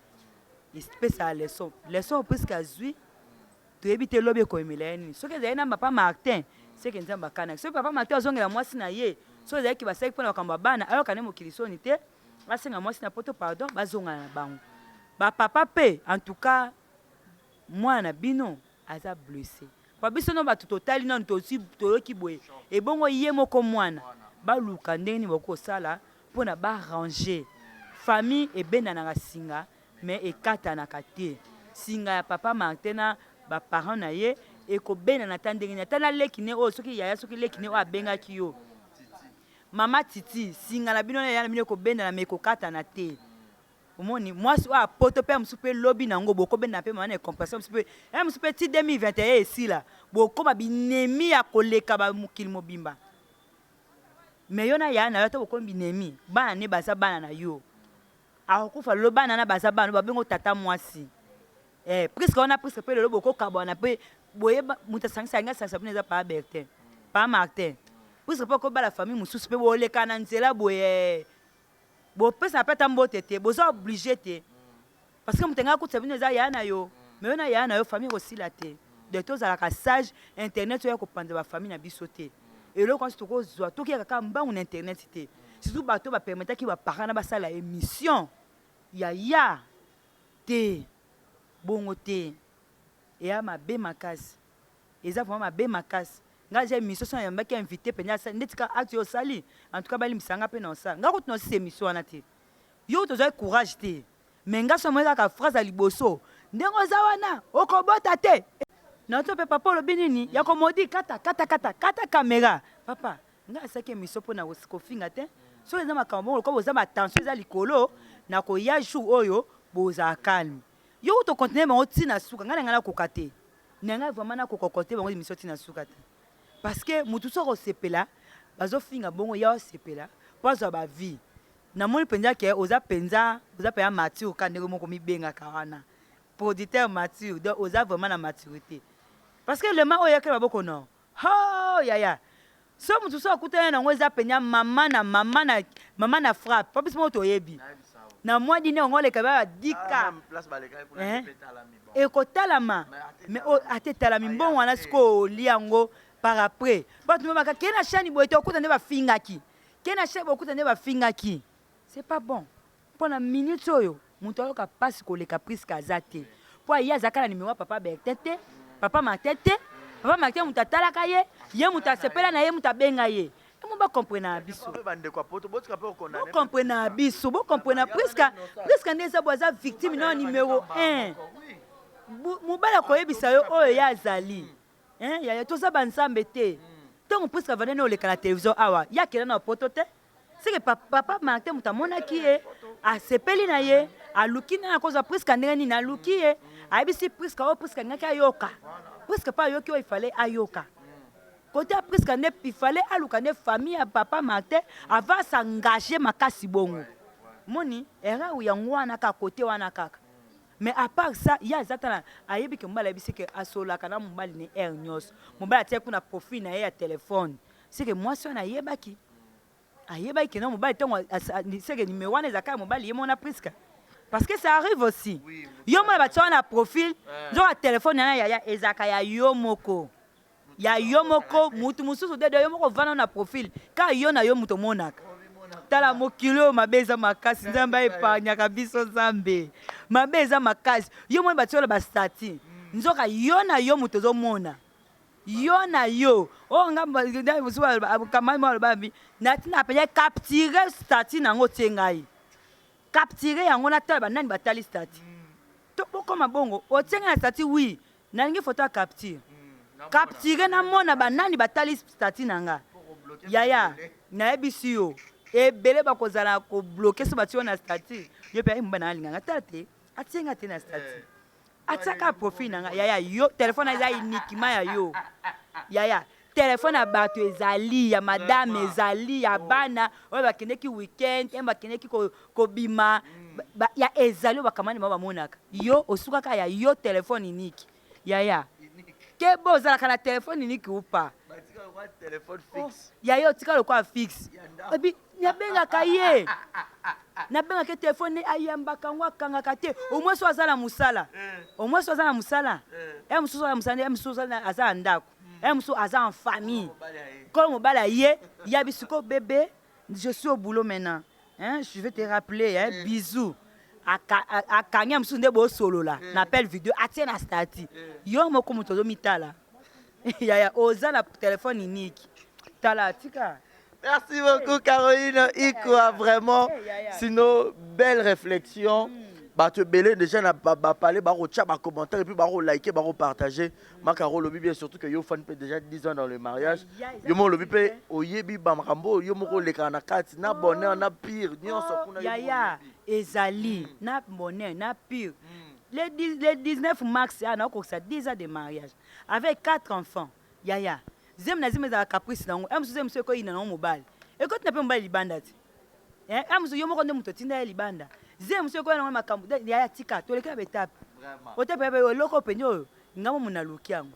espesa leson presque azwi toyebi te lobi ekoyemela ye nini soki ezali na papa Martin seke nzambe akanaki soki papa Martin azongela mwasi na ye soki ezalaki basalaki mpona makambo ya bana ayokani mokili soni te basenga mwasi na poto pardon bazongana na bango bapapa mpe en tout cas mwana na bino aza blessé pa biso no bato totali nano toyoki boye ebongo ye moko mwana baluka ndenge nini bakosala mpona barange famille ebendanaka singa me ekatanaka te singa ya papa Martin na baparent na ye ekobendana ta ndenge nini ata na leki ne oyo soki yaya soki leki ne oyo abengaki yo mama titi singa na bino na yaya na bino ekobendana me ekokatana te omoni mwasi oyo apoto mpe mosusu mpe lobi nango bokobendana mpe mama na ecompréhension mosusu mpe ti 2021 esila bokóma binemi ya koleka bamokili mobimba me yo na yaya na yo ata bokómi binemi bana ne baza bana na yo akokufa lelo bana na baza bana babengo tata mwasi presque wana presque mpe lelo bokokabwana mpe boyeba moto asangisa yango asangisa mpona eza pa Bertin pa Martin presque mpe okobala famille mosusu mpe boleka na nzela boye bopesa mpe ata mbote te boza oblige te parce que moto anga akutisa bino eza yaya na yo me yo na yaya na yo famille ekosila te de tozalaka sage internet oya kopanza bafamille na biso te eloko wansi tokozwa tokiyaka kaka mbangu na internet te surtout bato bapermetaki baparent na basala émission yaya te bongo te eya mabe makasi eza vraiment mabe makasi nga ja émission so yambaki invité penza ndeti ka acte osali en tout cas balimisanga mpe na osala nga kutu na osisa émission wana te yo tozwaki courage te me nga so moyeza kaka phrase ya liboso ndenge oza wana okobota te na to mpe papa olobi nini ya komodi kata caméra papa nga asaki émission mpo na kofinga te soki eza makambo bongo lokola boza batension eza likolo na koya jour oyo bozala calme yo tokontinue bango ntina suka ngai na ngai nakoka te na ngai vraiment nakoka te bango émission ntina suka te parce que motu soki osepela bazofinga bongo ya osepela mpo azwa bavie namoni mpenza ke oza mpenza mature ka ndenge moko mibengaka wana producteur mature donc oza vraiment na maturité parce que lema oyo yakela maboko no yaya so motu so akutana nango eza penya mama na frappe po biso moko toyebi na mwa dine ongo leka ba dika ekotalama me ate talami mbongo wana siko olia yango par après bato mibaka ke na shani boye te okuta nde bafingaki ke na shani boye okuta nde bafingaki c'est pas bon mpo na minute oyo moto ayoka mpasi koleka priske aza te mpo aye azaka na nimero ya papa Bertin te papa Martin te papa Martin moto atalaka ye moto asepela na ye moto abenga ye mo bacomprene na biso bocomprene na biso bocomprene presque nde eza bo aza victime na numero 1 mobali akoyebisa yo oyo ye azali yaya toza banzambe te ntongo presque avanda ne oleka na télévision awa ye akenda na poto te seke papa Martin moto amonaki ye asepeli na ye aluki nde nakozwa presque ndenge nini aluki ye ayebisi presque oyo presque angaki ayoka presque mpa ayoki oyo ifale ayoka kote ya presque nde ifale aluka nde famille ya papa Martin ava s'engage makasi bongo moni erreur yango wana kaka kote wana kaka mais à part ça il y a zatana ayebi ke mobali ayebisi ke asolaka na mobali ne air nyonso mobali atiaki kuna profil na ye ya telefone seke mwasi wana ayebaki ke na mobali ntongo seke numero wana ezaka ya mobali ye mona presque parce que ça arrive aussi yo mona batia wana profil nzoka telefone yana yaya ezaka ya yo moko mutu mosusu dede yo moko vana na profil ka yo na yo mutu omonaka tala mokili oyo mabe eza makasi nzambe aepanyaka biso nzambe mabe eza makasi yo moni batia wana bastati nzoka yo na yo mutu ozomona yo na yo o nga kamani mo babi natina pele capturer statut nango tengai capturer yango na tala banani batali statut to bokoma bongo o tenga na statut oui nalingi photo ya capturer na mona banani batali statut nanga yaya na ebisi yo ebele bakozala ko bloquer so batio na statut yo pe mbana alinganga tate atenga te na statut ataka profil nanga yaya yo téléphone eza uniquement ya yo yaya téléphone ya bato ezali ya madame ezali ya bana oyo bakendeki weekend bakendeki kobima ya ezali oyo bakamani bao bamonaka yo osukaka ya yo téléphone unique yaya ke bo ozalaka na téléphone unique upa yaya otika lokwa fixe ebi nabengaka ye nabengaka telefone ayambaka ngo akangaka te omwe so azala musala omwe so azala musala mususu azala musala mususu azala ndako mususu azala en famille kolo mobala ye ya bisiko bébé je suis au boulot maintenant je vais te rappeler bisous akanya mususu nde bo solola na appel vidéo atie na statut yo moko muto zo mitala yaya ozala téléphone unique tala tika. Merci beaucoup, Caroline Ikoa, vraiment. Sinon, belle réflexion. Bah, tu belé déjà n'a pas parlé, bah, chat, bah, commentaire et puis bah, liker, bah, partager. Ma Caro lobby bien surtout que yo fan déjà 10 ans dans le mariage. Yo mon lobby pe oyebi bamrambo, yo mon le kanakati na bonheur na pire, ni on s'en fout. Yaya, ezali na bonheur na pire. Les 19 mars, on a ça 10 ans de mariage avec 4 enfants. Yaya. Zem na zem za caprice nango amso mso ko ina no mobile e ko tna pe mobile libanda ti amso yo moko nde muto tinda libanda zem mso ko na makambo ya tika to leka betape vraiment o te pe loko penyo ngamo muna lukiango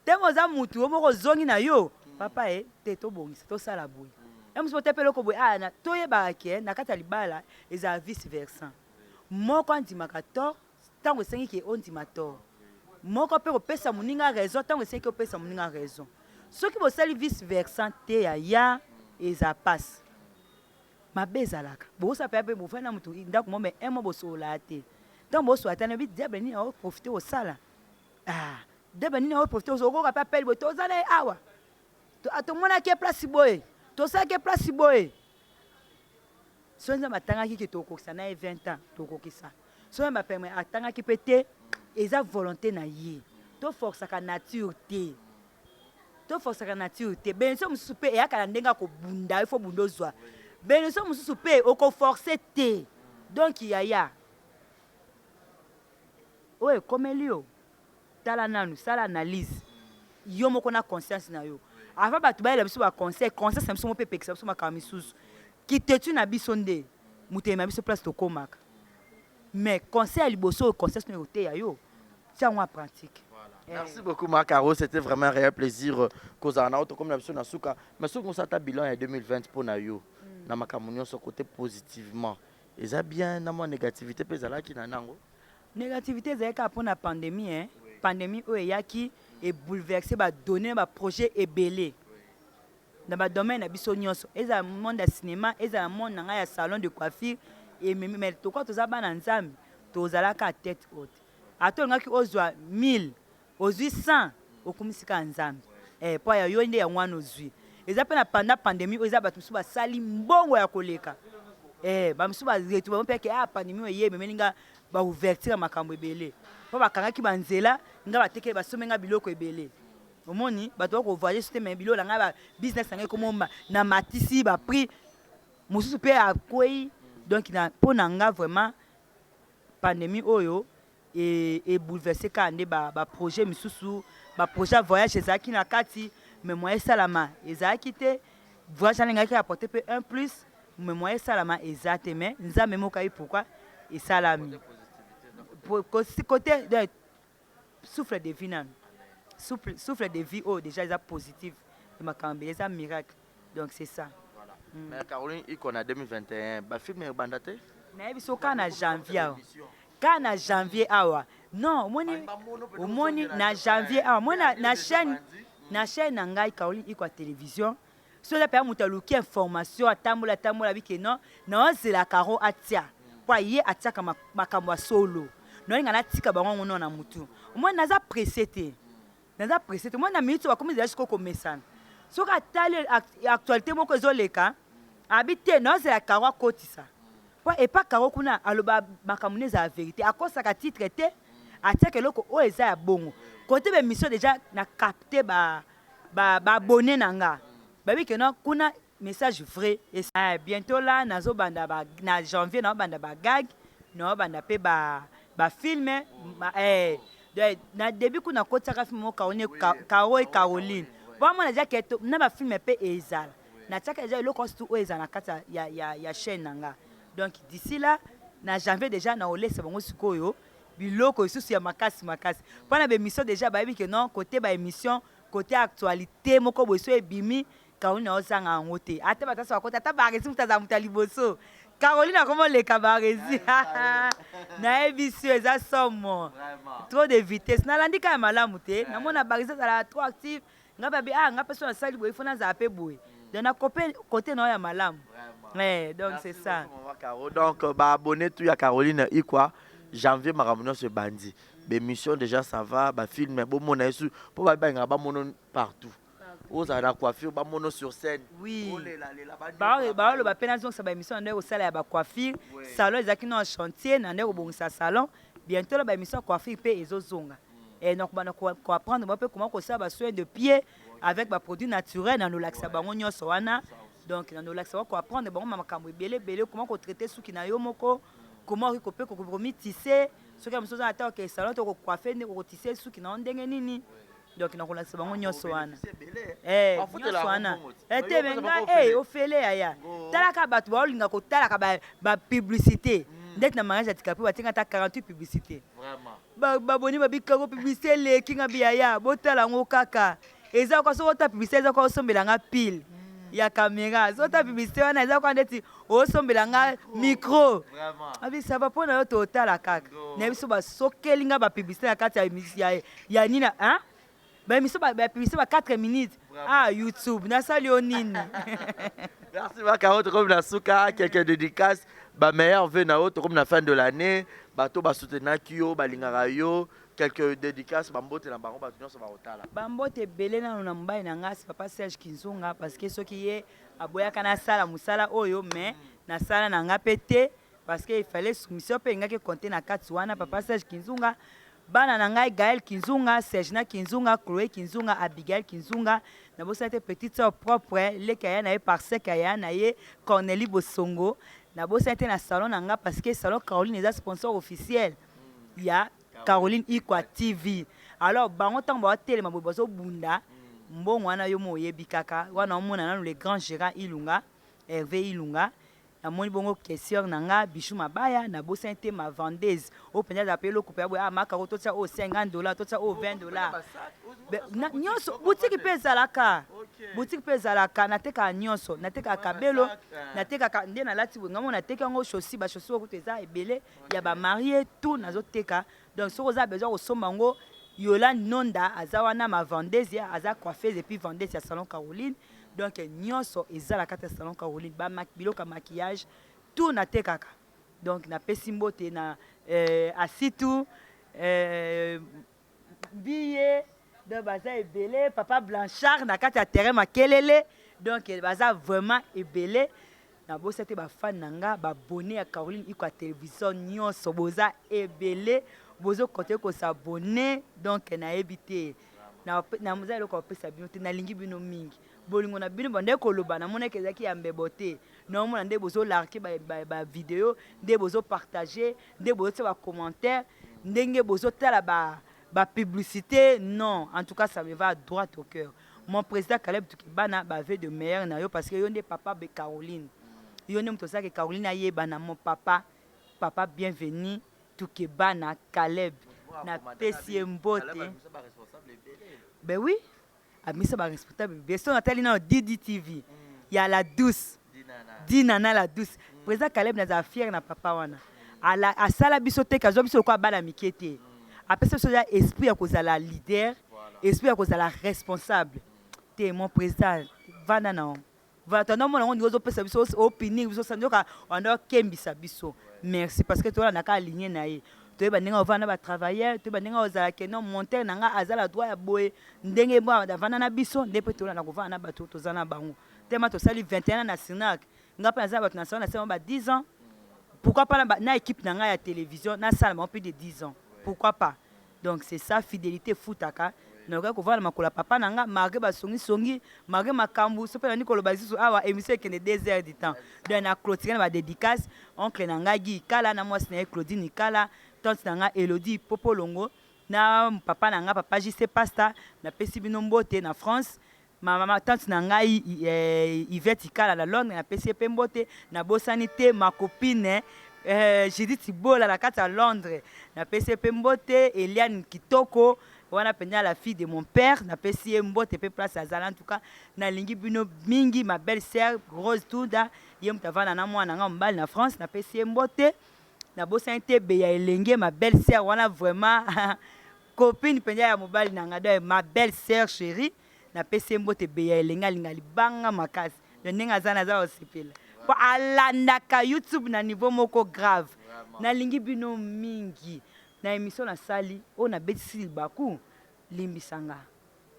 temo za mutu moko zongi na yo papa te to bongisa to sala boy amso te pe loko boy na to ye barake na kata libala eza vice versa moko andimaka to tango sengi ke ondimator moko pe opesa muninga raison tant que c'est que opesa muninga raison ce qui bosali vice versa te ya eza passe mabezalaka bosa pe pe bofana mutu ndako mo me emo bosola te tant boso atana bi diable ni o profiter au sala diable ni o profiter au ko pa pele boto zala awa to atomona ke place boy to sa ke place boy sonza matanga ki to kokisa na 20 ans to kokisa sonza ma permet atanga ki pété eza volonté na ye to force ka nature te to force ka nature te benso mususu pe ya kala ndenga ko bunda ifo bundozwa benso mususu pe o ko forcer te donc yaya oye komelio tala nanu sala analyse yo moko na conscience na yo avant batu ba ele biso ba conseil biso mo pe pekisa biso makami susu ki tetu na biso nde mutema biso place to komaka. Mais conseil à liboso, conseil sur le yo, c'est en pratique. Voilà. Merci beaucoup, Macaro. C'était vraiment un réel plaisir. Comme la personne a souka. Mais ce qu'on s'attend bilan en 2020 pour Nayo, na makamunyo sur côté positivement. Et ça bien, na mon négativité pesa là qui nanango. Négativité c'est qu'après la pandémie, pandémie où il y a qui est bouleversé, ba donner ba projet est belé. Dans le domaine de biso nyonso, eza monde de cinéma, eza monde na ya salon de coiffure. Et mais to quoi to za bana nzambi to zala ka tête haute atonga ki ozwa 1000 ozwi 100 okumisika nzambi po ya yo nde ya ngwana ozwi eza pe na pandémie oza batu suba sali mbongo ya koleka ba msuba zetu ba mpeke pandémie ye memeninga ba ouverture makambo ebele po bakanga ki banzela nga bateke basomenga biloko ebele omoni bato ko voyager système biloko nga ba business nga komomba na matisi ba prix mususu pe akwei. Donc, pour nanga vraiment, pandémie oyo et bouleversé quand ba projet misusu, ba projet voyage ezaki na kati, mais moi salama ezaki te voyage nga ki apporter peu un plus, mais moi salama ezate mais nzambe mokai pourquoi et salami. Pour côté de souffle de vie nan. Souffle de vie oh déjà est positif, et ma cambe est un miracle. Donc c'est ça. Mais Caroline, il connaît 2021. Bah film est bandaté. Mais il faut qu'en janvier. Quand en janvier awa. Non, au moins na janvier awa. Moi na chaîne ngai Caroline iko télévision. So la père mutaluki information atambola bike non. Non c'est la Caro atia. Kwa ye atia kama makambo solo. Non ngana tika bango na mutu. Moi naza pressé te. naza pressé te moi na minute bakomi déjà siko komesana soki atali actualité moko ezoleka abi te nozela karo akotisa po epa karo kuna aloba makambo ne ezala vérité akosaka titre te atiaka eloko oyo eza ya bongo kote bemission déjà na capte baabone na nga babi ke non kuna message vrai bientôt là nazobanda na janvier naobanda bagag naobanda mpe bafilme na début kuna kotiaka filme moko Caro et Caroline bomona déjà ke na bafilme mpe ezala natiaka déjà eloko surtout oyo ezala na kati ya chaîne na nga donc d'ici là na janvier déjà naolesa bango sikoyo biloko lisusu ya makasi mpona baémission déjà bayebi ke non côté baémission côté actualité moko boye so ebimi Caroline aozanga yango te ata batasa bakota ata baresi moto aza moto ya liboso Caroline akomoleka baresi nayebi si eza somo trop de vitesse nalandi ka ya malamu te namona baresi azala trop active nga babi nga mpe so nasali boye fo nazala mpe boye donc nakope côté na oyo ya malamu donc c'est ça donc baabonné tout ya Caroline ikwa janvier makambo nyonso ebandi bémission déjà ça va bafilme bomona yesu mpo babengaka bamono partout ozala na coiffure bamono sur scène baoloba mpe nazongisa baémission na nde kosala ya bacoiffure salon ezalaki na chantier na nde kobongisa salon bientôt la baémission ya coiffure mpe ezozonga donc bana koapprendre mo mpe comment kosala basoin de pied avec baproduit naturel na nolakisa bango nyonso wana donc na nolakisa bango koapprendre bango makambo ebele comment kotraite suki na yo moko comment okope kokomitise soki ya mosusu oza na ta okei salon to kocoiffe nde kokotise suki na yo ndenge nini donc nakolakisa bango nyonso wana nyonso wana etebenga ofele yaya talaka bato baolinga kotalaka bapublicité ndeti na mariage ya tikapi batinga ata 48 publicité baboni babikako publicité eleki nga biyaya botala yango kaka eza kwa soki ota publicité eza kwa osombela nga pile ya caméra zota publicité wana eza kwa ndeti osombela nga micro abisaba mpona yo totala kaka na biso basokeli nga bapublicité na kati ya nina baémission bapublicité ba 4 minutes YouTube nasali yo nini merci Caro tokomi na suka quelques dédicaces bameilleur vœu na yo tokomi na fin de l'année bato basoutenaki yo balingaka yo quelques dédicaces bambote na bango bato nyonso bakotala bambote ebele nano na mobali na ngasi papa Serge Kinzunga parce que soki ye aboyaka nasala mosala oyo mais nasala na nga mpe te parce que ifallait soumission mpe engaki konte na kati wana papa Serge Kinzunga bana na ngai Gaël Kinzunga, Sergina Kinzunga, Chloé Kinzunga, Abigail Kinzunga, na bosa te petite sœur propre, le kaya na ye parce kaya na ye Cornélie Bosongo, na bosa te na salon na nga parce que salon Caroline est sponsor officiel. Il y a Caroline Ikwa TV. Alors bango tant ba télé ma bozo bunda, mbongo wana yo moyebi kaka, wana omona na le grand Gérard Ilunga, Hervé Ilunga. Na moni bongo question na nga Bichou Mabaya na bosa te ma vendeuse o penya za pelo couper boya maka ko totia o $50 totia o $20 nyonso boutique pesa laka boutique pesa laka nateka nyonso nateka kabelo nateka nde na lati ngamo nateka ngo chaussure ba chaussure ko teza ebele ya ba marié tout nazoteka donc so za besoin ko somba ngo Yolande Nonda azawana ma vendeuse aza coiffeuse et puis vendeuse ya salon Caroline. Donc nyonso ezala kata salon Caroline ba biloko maquillage tout na tekaka donc na pesimbote na asitu billet de baza ebele papa Blanchard na kata terrain makelele donc baza vraiment ebele na bosa te ba fan nanga ba abonné à Caroline Ikwa télévision nyonso boza ebele bozo côté ko s'abonner donc na ebité na muza eloko pesa bino te na lingi bino mingi bolingo na bino bande koloba na mona kezaki ya mbebote na mona nde bozo larke ba vidéo nde bozo partager nde bozo ba commentaire ndenge bozo tala ba publicité non en tout cas ça me va droit au cœur mon président Caleb Tukibana ba veut de meilleur na yo parce que yo nde papa be Caroline yo nde mto saki Caroline ayeba na mon papa bienvenue Tukibana Caleb na pesi mbote ben oui amisa ba responsable bien sûr natali na Didi TV il y a la douce Dinana la douce président Caleb na fier na papa wana a sala biso te kazo biso ko bala mikete apesa so ya esprit ya kozala leader esprit ya kozala responsable te mon président vana na va tanda mona ngo ngozo pesa biso opinion biso sandoka wana kembisa biso merci parce que toi na ka aligné na ye toyeba ndenge ovanda batravailleur toyeba ndenge ozalaki non montere na nga aza la droit ya boye ndenge bo avanda na biso nde mpe tolanda kovanda na bato toza na bango tema tosali 21 ans na sinac nga mpe naza bato nasala na sema ba 10 ans pourquoi pas na équipe na nga ya télévision nasala bango plus de 10 ans pourquoi pas donc c'est ça fidélité futaka nakoki kovanda makolo ya papa na nga malgré basongisongi malgré makambo so mpe nani koloba lisusu awa émission ekende 2 heures du temps donc na clôture na badédicace oncle na ngai gi ikala na mwasi na ye claudine ikala tante na nga elodie popolongo na papa na nga papa jc pasta napesi bino mbote na france mama tante na ngai Yvette ikala na Londres napesi ye mpe mbote nabosani te ma copine Judith Bola na kati ya Londres napesi ye mpe mbote Eliane Kitoko wana penya la fille de mon père napesi ye mbote mpe place azala en tout cas nalingi bino mingi ma belle sœur Rose Tuda ye moto avanda na mwana nga mobali na France napesi ye mbote nabosani te beya elenge ma belle sœur wana vraiment copine penya ya mobali na nga do ma belle sœur chérie napesi ye mbote beya elenge alinga libanga makasi yo ndenge aza naza osepela po alandaka YouTube na niveau moko grave nalingi bino mingi na émission nasali oyo nabetisi libaku limbisanga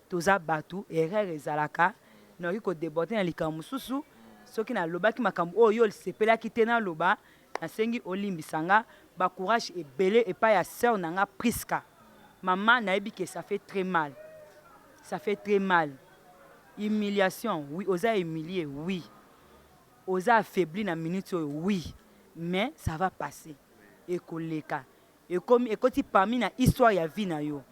toza bato erreur ezalaka nakoki kodeborde na likambo mosusu soki nalobaki makambo oyo lisepelaki te naloba nasengi olimbisanga bacourage ebele epai ya sœur na nga Priska mama nayebi ke ça fait très mal humiliation oui oza humilié oui oza affaibli na minute oyo oui mais ça va passer ekoleka ekoti parmi na histoire ya vie na yo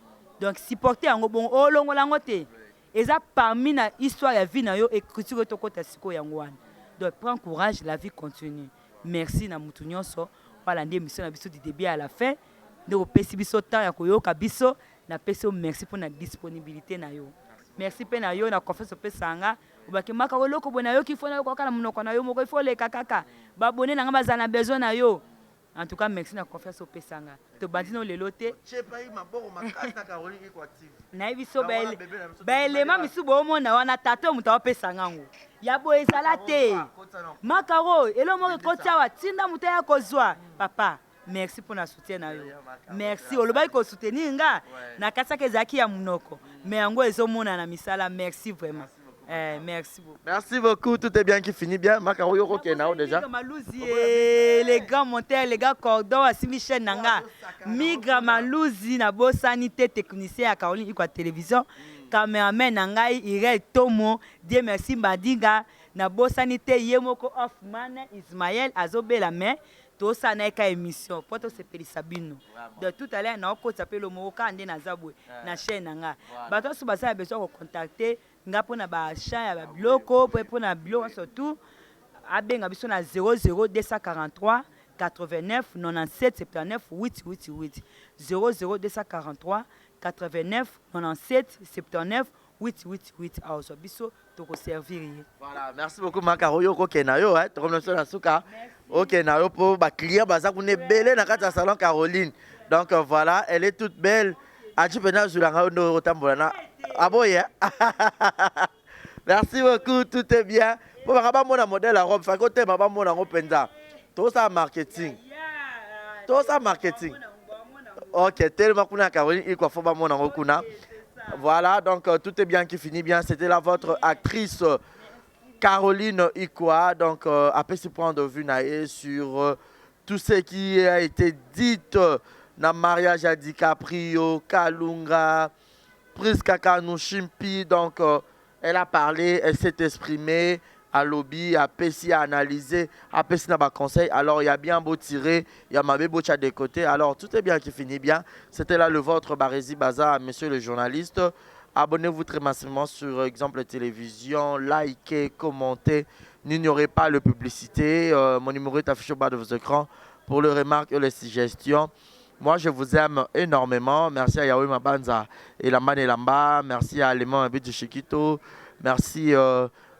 donc supporter yango bon olongola yango te eza parmi na histoire ya vie na yo écriture tokota siko yango wana donc prends courage la vie continue merci na mutu nyonso wala nde émission na biso du début à la fin nde opesi biso temps ya koyoka biso napesi yo merci pour na disponibilité na yo merci mpe na yo na confiance opesanga obaki maka oloko boye na yo kifo na yo kaka na monoko na yo moko ifo oleka kaka babone na nga bazala na besoin na yo en tout cas merci na confiance opesanga tobandi no lelo te nayebi so baelema misu boomona wana tata moto aopesanga ngo ya boye ezala te makaro elo moko ekoti awa tinda moto ya kozwa papa merci pour na soutien na yo merci olobaki kosoutenir nga na kasaka ezalaki ya monoko mais yango ezomona na misala merci vraiment merci beaucoup. Merci beaucoup, tout est bien qui finit bien. Makaro yoko kenao déjà. Les grands monteurs, les gars cordon, Assimi chaîne nanga. Migra Malouzi na bo sanité technicien à Caroline Ikwa télévision. Cameraman nanga Irel Tomo, Dieu merci Mbadinga na bo sanité Yemoko Hoffman Ismaël Azobe la main. Tout ça n'est qu'à émission. Poto se peli Sabino. De tout à l'heure na ko s'appelle Moka ande na zabwe na chaîne nanga. Bato so basa besoin de contacter nga pona ba achat ya ba bloko pona bloko surtout abenga biso na 00243 89 97 79 888 00243 89 97 79 888 also biso to ko servir. Voilà, merci beaucoup Makaro yoko kenayo to comme na suka. OK na yo po ba client baza kune belé na kata salon Caroline. Donc voilà, elle est toute belle. Adi pena zulanga no tambola na aboye. Merci beaucoup, tout est bien. Pour ba mona modèle à robe, fa ko te ba mona ngo penza. Tout ça marketing. Tout ça marketing. OK, tellement kuna Caroline il quoi faut ba mona ngo kuna. Voilà, donc tout est bien qui finit bien. C'était là votre actrice Caroline Ikwa. Donc, après ce point de vue sur tout ce qui a été dit dans le mariage à DiCaprio, Kalunga, Priska Kanushimpi. Donc, elle a parlé, elle s'est exprimée à lobby, à Pessi, à analyser, à Pessi n'a pas conseil. Alors, il y a bien beau tirer, il y a ma beau chat de côté. Alors, tout est bien qui finit bien. C'était là le vôtre, Barési Baza, monsieur le journaliste. Abonnez-vous très massivement sur Exemple Télévision, likez, commentez. N'ignorez pas la publicité. Mon numéro est affiché au bas de vos écrans pour les remarques et les suggestions. Moi, je vous aime énormément. Merci à Yahweh Mabanza et Lamba Nelamba. Merci à Léman Abid de Chiquito. Merci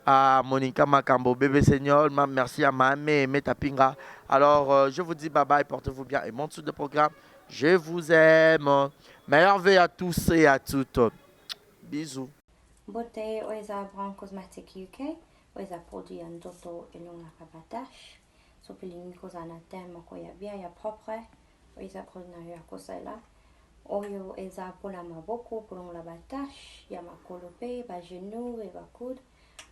à Monica Makambo, bébé Seigneur. Merci à Mahame Metapinga. Alors, je vous dis bye bye, portez-vous bien et monte sur le programme. Je vous aime. Meilleure veille à tous et à toutes. Bisous. Bote oeza Brand Cosmetic UK, oeza produit en doto elonga kabatash. So pilingi kozana tema ko ya bien ya propre. eza produit ya kosala oyo eza mpona maboko kolongola batache ya makolo mpe bagenou e bakude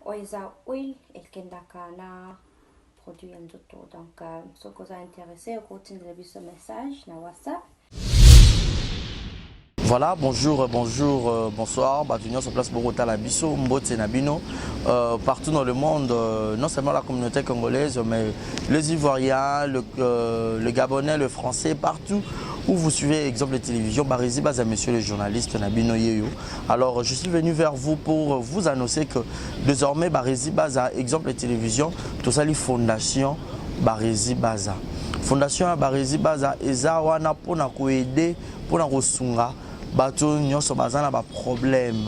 oyo eza huile ekendaka na produit ya nzoto. Donc soki oza intéressé okotindela biso message na WhatsApp. Voilà, bonjour, bonsoir, bienvenue sur place Bogota Labiso, Mbote Nabino, partout dans le monde, non seulement la communauté congolaise, mais les Ivoiriens, le Gabonais, le Français, partout où vous suivez exemple de télévision, Barizi Baza, monsieur le journaliste Nabino Yeyo. Alors, je suis venu vers vous pour vous annoncer que désormais, Barizi Baza, exemple de télévision, tout ça, les fondations Barizi Baza. Fondation Barizi Baza, eza wana pona koede, pona kosunga. Bato nyonso bazana ba problème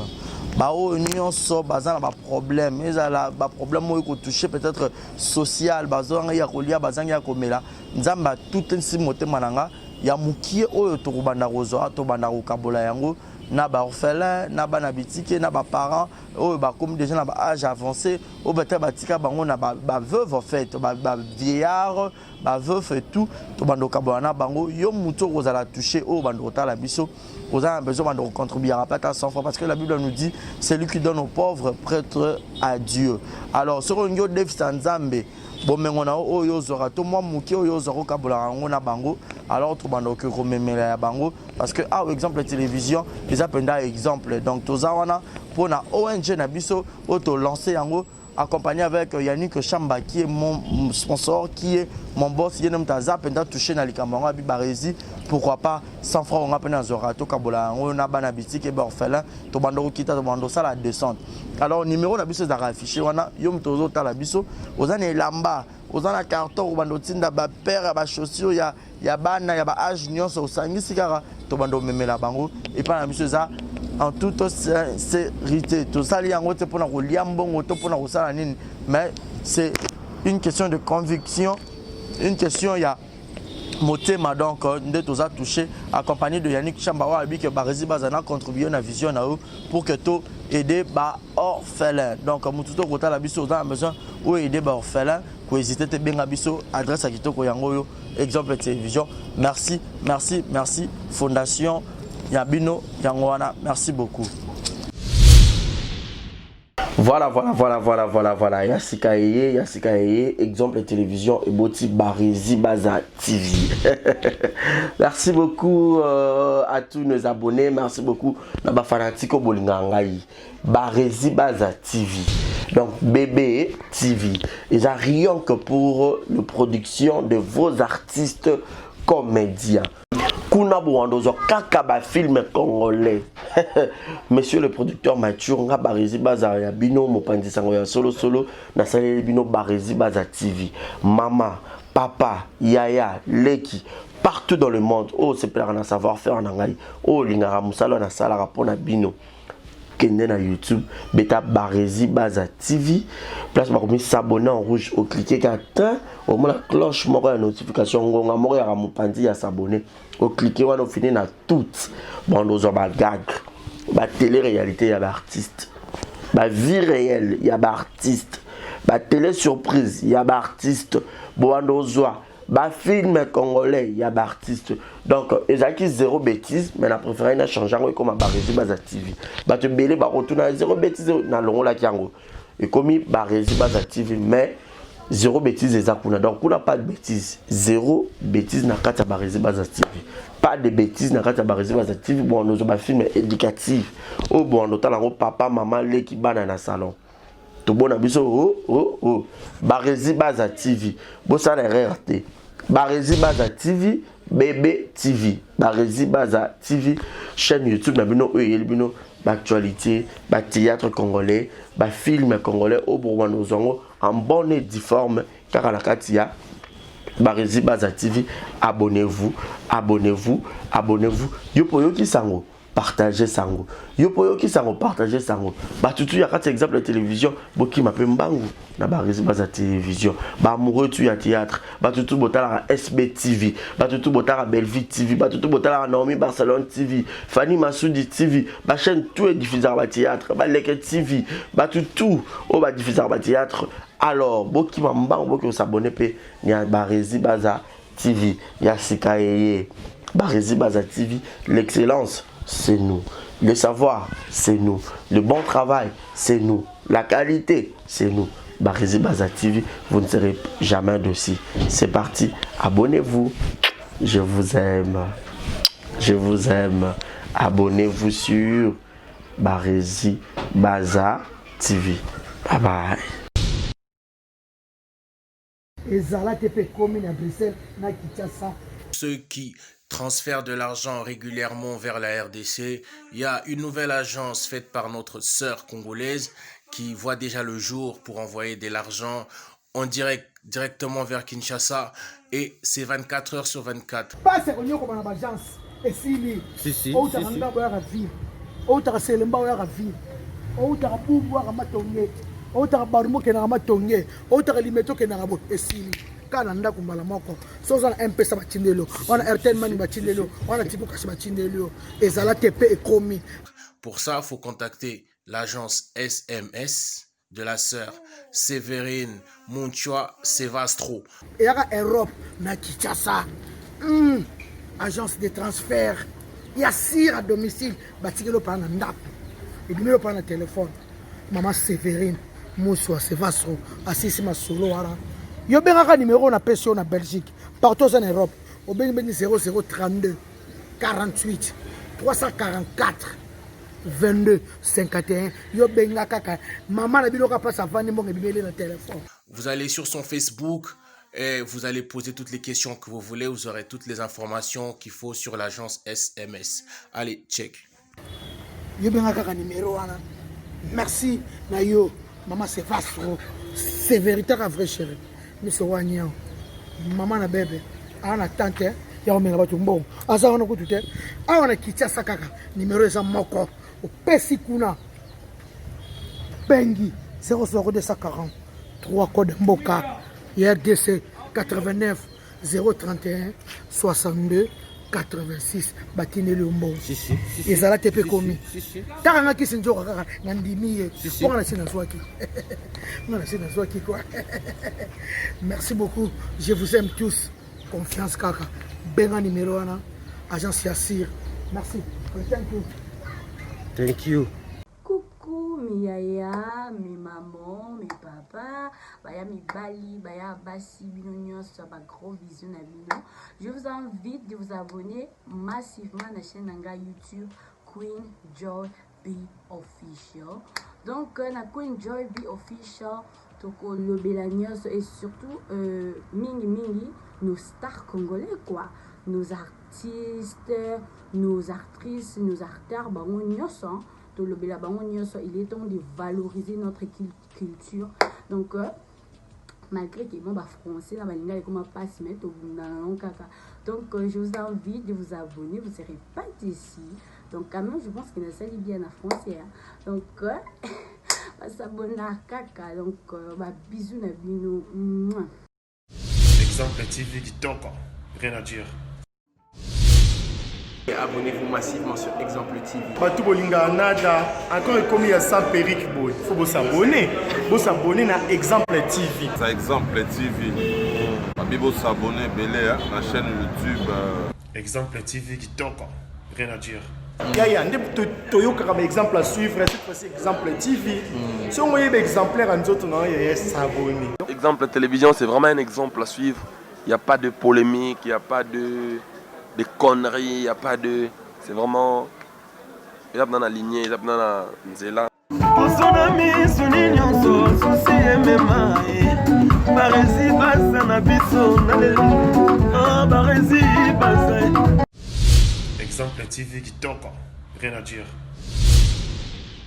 bao nyonso bazana ba problème ezala ba problème oyo ko toucher peut-être social bazanga ya kolia bazanga ya komela nzamba tout nsi motema nanga ya mukie oyo to kobanda kozo to banda ko kabola yango na ba orphelin na bana bitike na ba parents oyo ba comme déjà na ba âge avancé ou peut-être batika bango na ba veuve en fait ba vieillard ba veuve et tout to banda ko kabola na bango yo muto kozala toucher o banda kotala biso. Vous avez besoin de contribuer à pas 100 fois parce que la Bible nous dit celui qui donne aux pauvres prête à Dieu. Alors sur un Dev Sanzambe bon mais on a oyo zora to moi muki oyo zora kabula ngona bango alors to bando que rememela ya bango parce que ah exemple la télévision les appenda exemple donc to zawana pour na ONG na biso auto lancer yango accompagné avec Yannick Chamba qui est mon sponsor, qui est mon boss, qui est notre zapenda touché dans les camarades Barizi. Pourquoi pas 100 francs on a peine à Zorato Kabola, on a banabiti qui est orphelin, to bando kita to bando ça la descente. Alors numéro la biso za affiché wana yom tozo ta la biso, ozana lamba, ozana carton bando tinda ba père ba chaussures ya bana ya ba âge nyonso osangisi kara to bando memela bango et pas la biso za en toute sincérité. Tout ça, mais c'est une question de conviction, une question, il y a motema donc de tout ça touché, accompagné de Yannick Chambawa, que Barizi Bazana contribué à la vision pour que tout aider les orphelins. Donc, Moututo Kota la biso, on a besoin ou aider les orphelins, pour hésiter à bien biso, adresse à Kitoko Yangoyo, exemple de télévision. Merci, merci, merci, Fondation Yabino Yangwana, merci beaucoup. Voilà. Yassika Eye, exemple de télévision et Boti Barizi Baza TV. Merci beaucoup à tous nos abonnés, merci beaucoup à Fanatiko Bolingangaï. Barizi Baza TV. Donc BB TV. Ils ont rien que pour la production de vos artistes comédiens. Kuna Bouandozo Kakaba film congolais. Monsieur le producteur Mathieu nga Barizi Baza ya bino mopandi sango ya solo na salé bino Barizi Baza TV. Mama, papa, yaya, leki partout dans le monde. Oh c'est plein na savoir-faire en angai. Oh lingara musalo na sala rapona bino. Kende na YouTube, beta Barizi Baza TV. Place par comme s'abonner en rouge au cliquer qu'atteint au moins la cloche moko ya notification ngonga moko ya mopandi ya s'abonner. Au cliquer on finit na toutes bon nos ba gag ba télé-réalité ya ba artiste ba vie réelle ya ba artiste ba télé surprise ya ba artiste bon nos ba film congolais ya ba artiste donc ezaki zéro bêtise mais na préféré na changer comme Barizi Baza TV ba te belé ba retourner zéro bêtise na longo la kiango et comme Barizi Baza TV mais zéro bêtise ezakuna donc on n'a pas de bêtise zéro bêtise na kata Barizi Baza TV pas de bêtises na kata Barizi Baza TV bon nous ba film éducatif oh bon notamment papa maman les qui bana na salon tout bon abiso oh Barizi Baza TV bon ça les RT Barizi Baza TV bébé TV Barizi Baza TV chaîne YouTube na bino bino actualité théâtre congolais film congolais au Bourgogne en bonne et due forme car à la katia Barizi Baza TV abonnez-vous yopo yoki sango partagez sango yopo yoki sango partagez sango batutu ya kati exemple de télévision boki mape mbangu na Barizi Baza télévision ba amoureux tu ya théâtre batutu botala SB TV batutu botala Belleville TV batutu botala Naomi Barcelone TV Fanny Massoudi TV ba chaîne tout est diffusé ba théâtre ba Leke TV batutu o ba diffusé ba théâtre alors boki mbangu boki s'abonner pe ni Barizi Baza TV, Yassika Eye, Barési Baza TV, l'excellence, c'est nous. Le savoir, c'est nous. Le bon travail, c'est nous. La qualité, c'est nous. Barési Baza TV, vous ne serez jamais dessus. C'est parti, abonnez-vous. Je vous aime. Je vous aime. Abonnez-vous sur Barési Baza TV. Bye bye. Ceux qui transfèrent de l'argent régulièrement vers la RDC, il y a une nouvelle agence faite par notre sœur congolaise qui voit déjà le jour pour envoyer de l'argent en direct directement vers Kinshasa et c'est 24 heures sur 24. Otaka barumo kenaka matonge otaka limeto kenaka bo esili kana ndako mbala moko soza na mpesa batindelo wana airtel mani batindelo wana tipo kasi batindelo ezala tepe ekomi. Pour ça il faut contacter l'agence SMS de la sœur Sévérine Munchua Sevastro et à Europe na Kinshasa agence de transfert ya sir à domicile batikelo pa na ndako et numéro pa na téléphone maman Sévérine Moussou, c'est Vassro, Assisi Masolo, yo bengaka numéro na pension na Belgique, partout en Europe, au bengi 0032 48 344 22 51, yo bengaka maman na biloka passe avant ni monge bibélé na téléphone. Vous allez sur son Facebook et vous allez poser toutes les questions que vous voulez, vous aurez toutes les informations qu'il faut sur l'agence SMS. Allez, check. Yo bengaka numéro wana. Merci Nayo, maman c'est Vassro, c'est véritable vrai chéri. Mais c'est Wanyao, maman na bébé, ana tante, ya omenga batu mbongo. Asa wana kutute, awana Kinshasa kaka, numéro eza moko, au pesi kuna. Bengi 00240 3 code mboka, RDC 89 031 62 86 batine le mbo ezala tepe komi taranga kisi njoka kaka ngandimi pour na sina swaki na sina swaki quoi. Merci beaucoup, je vous aime tous, confiance kaka benga numéro wana agence Yassir. Merci, thank you. Coucou mi yaya, mi maman, mi papa, baya mi bali, baya basi bino nyonso ba gros bisous na bino. Je vous invite de vous abonner massivement à la chaîne YouTube Queen Joy B Official. Donc na Queen Joy B Official toko lobela nyonso et surtout mingi nos stars congolais quoi, nos artistes, nos actrices, nos acteurs bango nyonso. Il est temps de valoriser notre culture. Donc, malgré que mon français, donc je vous invite de vous abonner, vous ne serez pas ici. Donc, quand même, je pense que ça lit bien en français. Donc, s'abonner à Kaka. Donc, bisous, Nabino. Exemple TV qui toque, rien à dire. Abonnez-vous massivement sur Exemple TV. Batou bolinga nada, encore comme il y a 100 périques boy. Faut vous s'abonner. Vous s'abonner à Exemple TV. Ça Exemple TV. Babi vous s'abonner belé à la chaîne YouTube. Exemple TV qui toque, rien à dire. Yaya, toyoka comme exemple à suivre, cette fois-ci Exemple TV. Si on voyait exemplaire en autres non, il s'abonner. Exemple télévision, c'est vraiment un exemple à suivre. Il n'y a pas de polémique, il n'y a pas de conneries, il n'y a pas de... C'est vraiment... Il y a dans la lignée, il y a dans la nzela. Exemple TV qui toque, rien à dire.